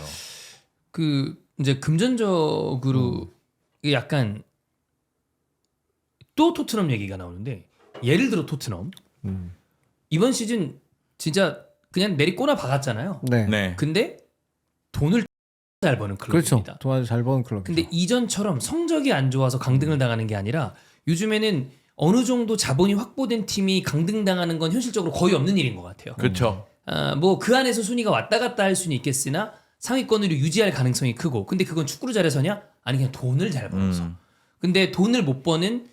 그 이제 금전적으로 이게 약간 또 토트넘 얘기가 나오는데 예를 들어 토트넘 이번 시즌 진짜 그냥 내리꼬나 박았잖아요. 네. 네. 근데 돈을 잘 버는 그렇죠. 클럽입니다. 돈 아주 잘 버는 클럽. 근데 이전처럼 성적이 안 좋아서 강등을 당하는 게 아니라 요즘에는 어느 정도 자본이 확보된 팀이 강등당하는 건 현실적으로 거의 없는 일인 것 같아요. 그렇죠. 뭐 그 안에서 순위가 왔다 갔다 할 수는 있겠으나 상위권으로 유지할 가능성이 크고 근데 그건 축구를 잘해서냐? 아니 그냥 돈을 잘 벌어서. 근데 돈을 못 버는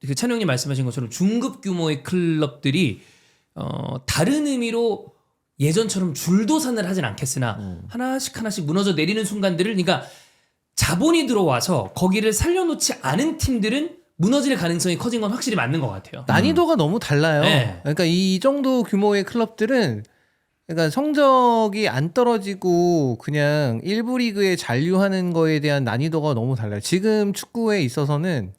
그 찬우 형님 말씀하신 것처럼 중급 규모의 클럽들이 다른 의미로 예전처럼 줄도산을 하진 않겠으나 하나씩 무너져 내리는 순간들을 그러니까 자본이 들어와서 거기를 살려놓지 않은 팀들은 무너질 가능성이 커진 건 확실히 맞는 것 같아요. 난이도가 너무 달라요. 네. 그러니까 이 정도 규모의 클럽들은 그러니까 성적이 안 떨어지고 그냥 일부 리그에 잔류하는 거에 대한 난이도가 너무 달라요. 지금 축구에 있어서는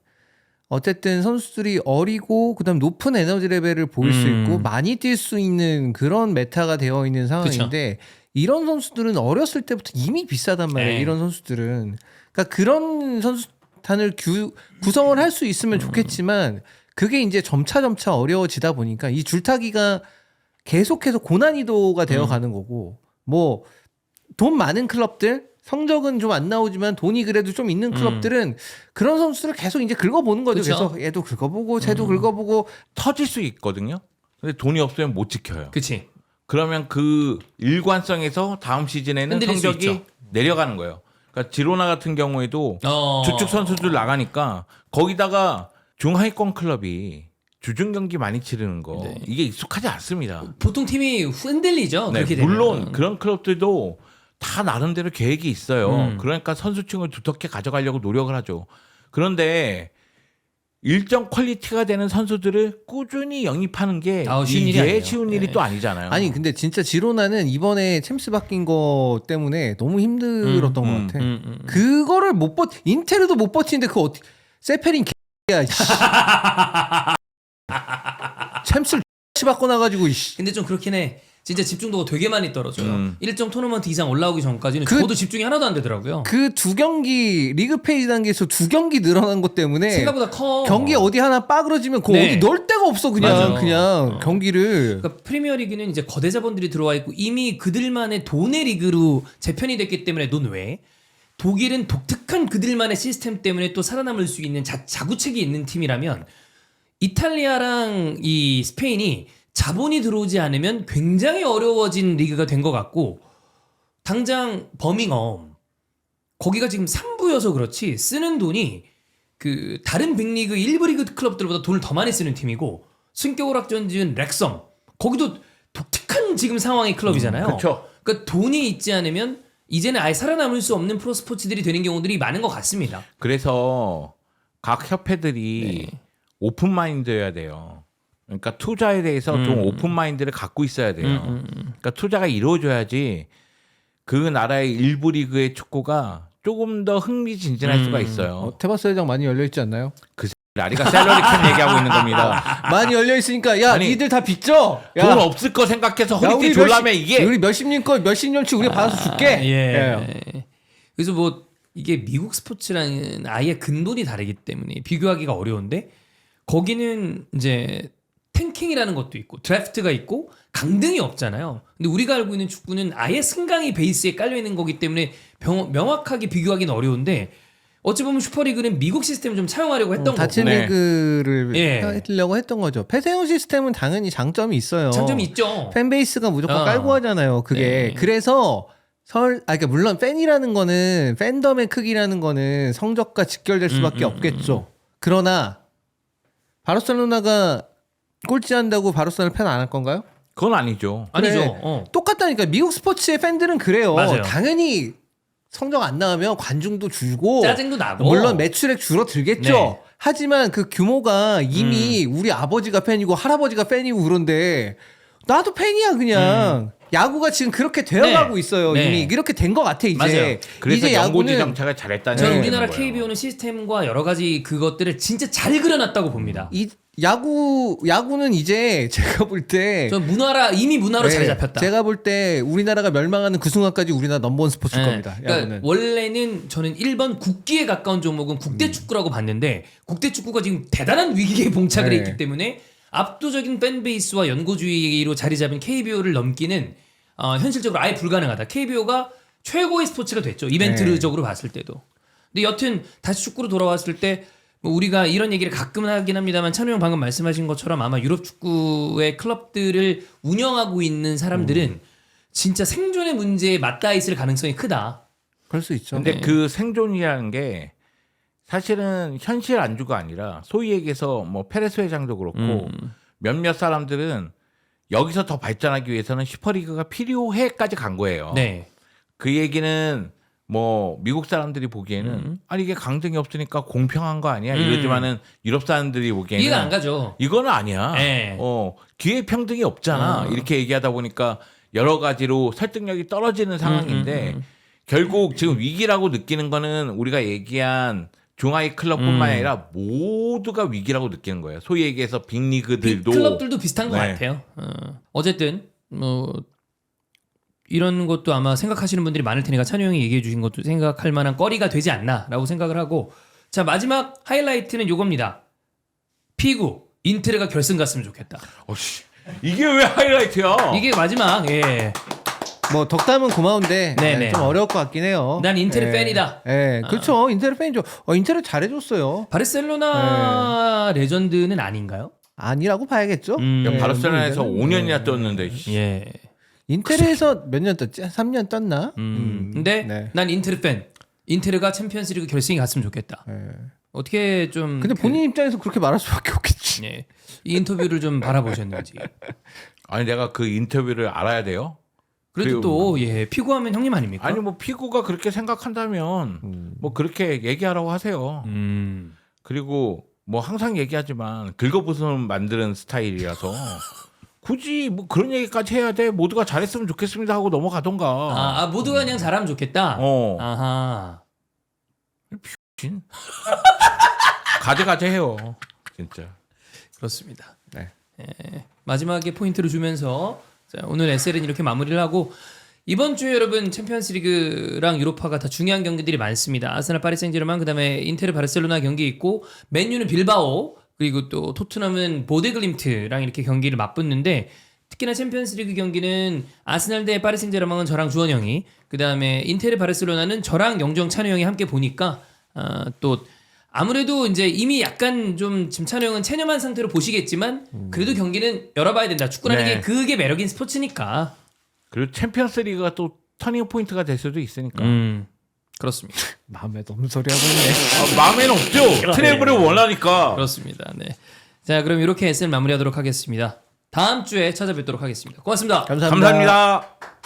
어쨌든 선수들이 어리고 그다음 높은 에너지 레벨을 보일 수 있고 많이 뛸 수 있는 그런 메타가 되어 있는 상황인데 이런 선수들은 어렸을 때부터 이미 비싸단 말이에요. 네. 이런 선수들은 그러니까 그런 선수단을 구성을 할 수 있으면 좋겠지만 그게 이제 점차 어려워지다 보니까 이 줄타기가 계속해서 고난이도가 되어가는 거고 뭐 돈 많은 클럽들 성적은 좀 안 나오지만 돈이 그래도 좀 있는 클럽들은 그런 선수를 계속 이제 긁어보는 거죠. 그쵸. 그래서 얘도 긁어보고 쟤도 긁어보고 터질 수 있거든요. 근데 돈이 없으면 못 지켜요. 그치. 그러면 그 일관성에서 다음 시즌에는 흔들릴 수 성적이 있죠. 내려가는 거예요. 그러니까 지로나 같은 경우에도 어. 주축 선수들 나가니까 거기다가 중하위권 클럽이 주중 경기 많이 치르는 거 네. 이게 익숙하지 않습니다. 보통 팀이 흔들리죠. 네, 그렇게 되면. 물론 그런 클럽들도 다 나름대로 계획이 있어요. 그러니까 선수층을 두텁게 가져가려고 노력을 하죠. 그런데 일정 퀄리티가 되는 선수들을 꾸준히 영입하는 게 쉬운 일이 이게 아니에요. 쉬운 일이 네. 또 아니잖아요. 아니 근데 진짜 지로나는 이번에 챔스 바뀐 거 때문에 너무 힘들었던 것 같아. 그거를 못 인테르도 못 버티는데 그 어떻게 세페린 개야. 챔스를 바꿔 놔가지고 이씨. 근데 좀 그렇긴 해. 진짜 집중도가 되게 많이 떨어져요. 일정 토너먼트 이상 올라오기 전까지는 그- 저도 집중이 하나도 안 되더라고요. 그 두 경기 리그 페이지 단계에서 두 경기 늘어난 것 때문에 생각보다 커. 경기 어디 하나 빠그러지면 그 네. 어디 넣을 데가 없어 맞아. 그냥 경기를. 그러니까 프리미어 리그는 이제 거대 자본들이 들어와 있고 이미 그들만의 돈의 리그로 재편이 됐기 때문에 넌 왜? 독일은 독특한 그들만의 시스템 때문에 또 살아남을 수 있는 자구책이 있는 팀이라면 이탈리아랑 이 스페인이 자본이 들어오지 않으면 굉장히 어려워진 리그가 된 것 같고 당장 버밍엄 거기가 지금 3부여서 그렇지 쓰는 돈이 그 다른 빅리그 1부 리그 클럽들보다 돈을 더 많이 쓰는 팀이고 승격오락전 지은 렉섬 거기도 독특한 지금 상황의 클럽이잖아요. 그렇죠. 그러니까 돈이 있지 않으면 이제는 아예 살아남을 수 없는 프로스포츠들이 되는 경우들이 많은 것 같습니다. 그래서 각 협회들이 오픈 마인드여야 돼요. 그러니까 투자에 대해서 좀 오픈 마인드를 갖고 있어야 돼요. 그러니까 투자가 이루어져야지 그 나라의 일부 리그의 축구가 조금 더 흥미진진할 수가 있어요. 테바스 회장 많이 열려 있지 않나요? 그 라리가 샐러리 캡 얘기하고 있는 겁니다. 많이 열려 있으니까 야 아니, 니들 다 빚져. 돈 없을 거 생각해서 야, 허리띠 우리 졸라매 이게 우리 몇십 년 거 몇십 년치 우리 받아서 줄게. 예. 그래서 뭐 이게 미국 스포츠랑은 아예 근본이 다르기 때문에 비교하기가 어려운데 거기는 이제 탱킹이라는 것도 있고 드래프트가 있고 강등이 없잖아요. 근데 우리가 알고 있는 축구는 아예 승강이 베이스에 깔려 있는 거기 때문에 명확하게 비교하기는 어려운데 어찌 보면 슈퍼리그는 미국 시스템을 좀 차용하려고 했던 거고 다친 리그를 예. 하려고 했던 거죠. 폐쇄형 시스템은 당연히 장점이 있어요. 장점이 있죠. 팬베이스가 무조건 깔고 하잖아요. 그게 네. 그래서 그러니까 물론 팬이라는 거는 팬덤의 크기라는 거는 성적과 직결될 수밖에 없겠죠. 그러나 바르셀로나가 꼴찌한다고 바르셀로나 팬 안 할 건가요? 그건 아니죠. 아니죠. 그래. 똑같다니까. 미국 스포츠의 팬들은 그래요. 맞아요. 당연히 성적 안 나오면 관중도 줄고 짜증도 나고 물론 매출액 줄어들겠죠. 네. 하지만 그 규모가 이미 우리 아버지가 팬이고 할아버지가 팬이고 그런데 나도 팬이야 그냥. 야구가 지금 그렇게 되어가고 네. 있어요. 네. 이미 이렇게 된 것 같아 이제. 맞아요. 그래서 이제 연고지 야구는 정착을 잘했다는 저는 얘기가 우리나라 되는 거예요. KBO는 시스템과 여러 가지 그것들을 진짜 잘 그려놨다고 봅니다. 이 야구는 이제 제가 볼 때 전 이미 문화로 자리 잡혔다. 제가 볼 때 우리나라가 멸망하는 그 순간까지 우리나라 넘버원 스포츠일 네. 겁니다. 그러니까 야구는. 원래는 저는 1번 국기에 가까운 종목은 국대 축구라고 봤는데 국대 축구가 지금 대단한 위기에 봉착을 네. 했기 때문에 압도적인 팬베이스와 연고주의로 자리 잡은 KBO를 넘기는 현실적으로 아예 불가능하다. KBO가 최고의 스포츠가 됐죠. 이벤트적으로 봤을 때도. 근데 여튼 다시 축구로 돌아왔을 때 뭐 우리가 이런 얘기를 가끔 하긴 합니다만 찬우 형 방금 말씀하신 것처럼 아마 유럽 축구의 클럽들을 운영하고 있는 사람들은 진짜 생존의 문제에 맞닿아 있을 가능성이 크다. 그럴 수 있죠. 근데 그 생존이라는 게 사실은 현실 안주가 아니라 소위 얘기해서 뭐 페레스 회장도 그렇고 몇몇 사람들은 여기서 더 발전하기 위해서는 슈퍼리그가 필요해까지 간 거예요. 네. 그 얘기는 뭐 미국 사람들이 보기에는 아니 이게 강등이 없으니까 공평한 거 아니야 이러지만은 유럽 사람들이 보기에는 이해가 안 가죠. 이거는 아니야. 네. 기회 평등이 없잖아. 이렇게 얘기하다 보니까 여러 가지로 설득력이 떨어지는 상황인데 결국 지금 위기라고 느끼는 거는 우리가 얘기한 중하위 클럽뿐만 아니라 모두가 위기라고 느끼는 거예요. 소위 얘기해서 빅리그들도 클럽들도 비슷한 것 네. 같아요. 어쨌든 뭐 이런 것도 아마 생각하시는 분들이 많을 테니까 찬우 형이 얘기해 주신 것도 생각할 만한 거리가 되지 않나라고 생각을 하고 자 마지막 하이라이트는 요겁니다. 피구 인테르가 결승 갔으면 좋겠다. 어씨, 이게 왜 하이라이트야? 이게 마지막. 예. 뭐 덕담은 고마운데 네네. 좀 어려울 것 같긴 해요. 난 인테르 예. 팬이다. 예, 그렇죠. 인테르 팬이죠. 인테르 잘해줬어요. 바르셀로나 레전드는 아닌가요? 아니라고 봐야겠죠. 예, 바르셀로나에서 뭐 이제는 5년이나 떴는데. 씨. 예. 인테르에서 몇 년 떴지? 3년 떴나? 근데 네. 난 인테르 팬. 인테르가 챔피언스리그 결승에 갔으면 좋겠다. 예. 어떻게 좀 근데 본인 입장에서 그렇게 말할 수밖에 없겠지. 예. 이 인터뷰를 좀 바라보셨는지. 아니 내가 그 인터뷰를 알아야 돼요? 그래도 또 예, 피고하면 형님 아닙니까? 아니 뭐 피고가 그렇게 생각한다면 뭐 그렇게 얘기하라고 하세요. 그리고 뭐 항상 얘기하지만 긁어부스럼 만드는 스타일이라서 굳이 뭐 그런 얘기까지 해야 돼? 모두가 잘했으면 좋겠습니다 하고 넘어가던가. 모두가 그냥 잘하면 좋겠다. 어. 아하. 진? 가져가자 해요. 진짜. 그렇습니다. 네. 예, 마지막에 포인트를 주면서 자, 오늘 SL은 이렇게 마무리를 하고 이번 주에 여러분 챔피언스리그랑 유로파가 다 중요한 경기들이 많습니다. 아스날, 파리 생제르맹, 그다음에 인테르, 바르셀로나 경기 있고 맨유는 빌바오 그리고 또 토트넘은 보데글림트랑 이렇게 경기를 맞붙는데 특히나 챔피언스리그 경기는 아스날 대 파리 생제르맹은 저랑 주원 형이 그다음에 인테르, 바르셀로나는 저랑 영정, 찬우 형이 함께 보니까 또 아무래도 이제 이미 약간 좀 지금 찬우 형은 체념한 상태로 보시겠지만 그래도 경기는 열어봐야 된다. 축구라는 네. 게 그게 매력인 스포츠니까. 그리고 챔피언스리그가 또 터닝 포인트가 될 수도 있으니까. 그렇습니다. 마음에 너무 소리 하고 있네. 마음에는 없죠. 트래블을 원하니까. 그렇습니다. 네. 자, 그럼 이렇게 SL 마무리하도록 하겠습니다. 다음 주에 찾아뵙도록 하겠습니다. 고맙습니다. 감사합니다. 감사합니다.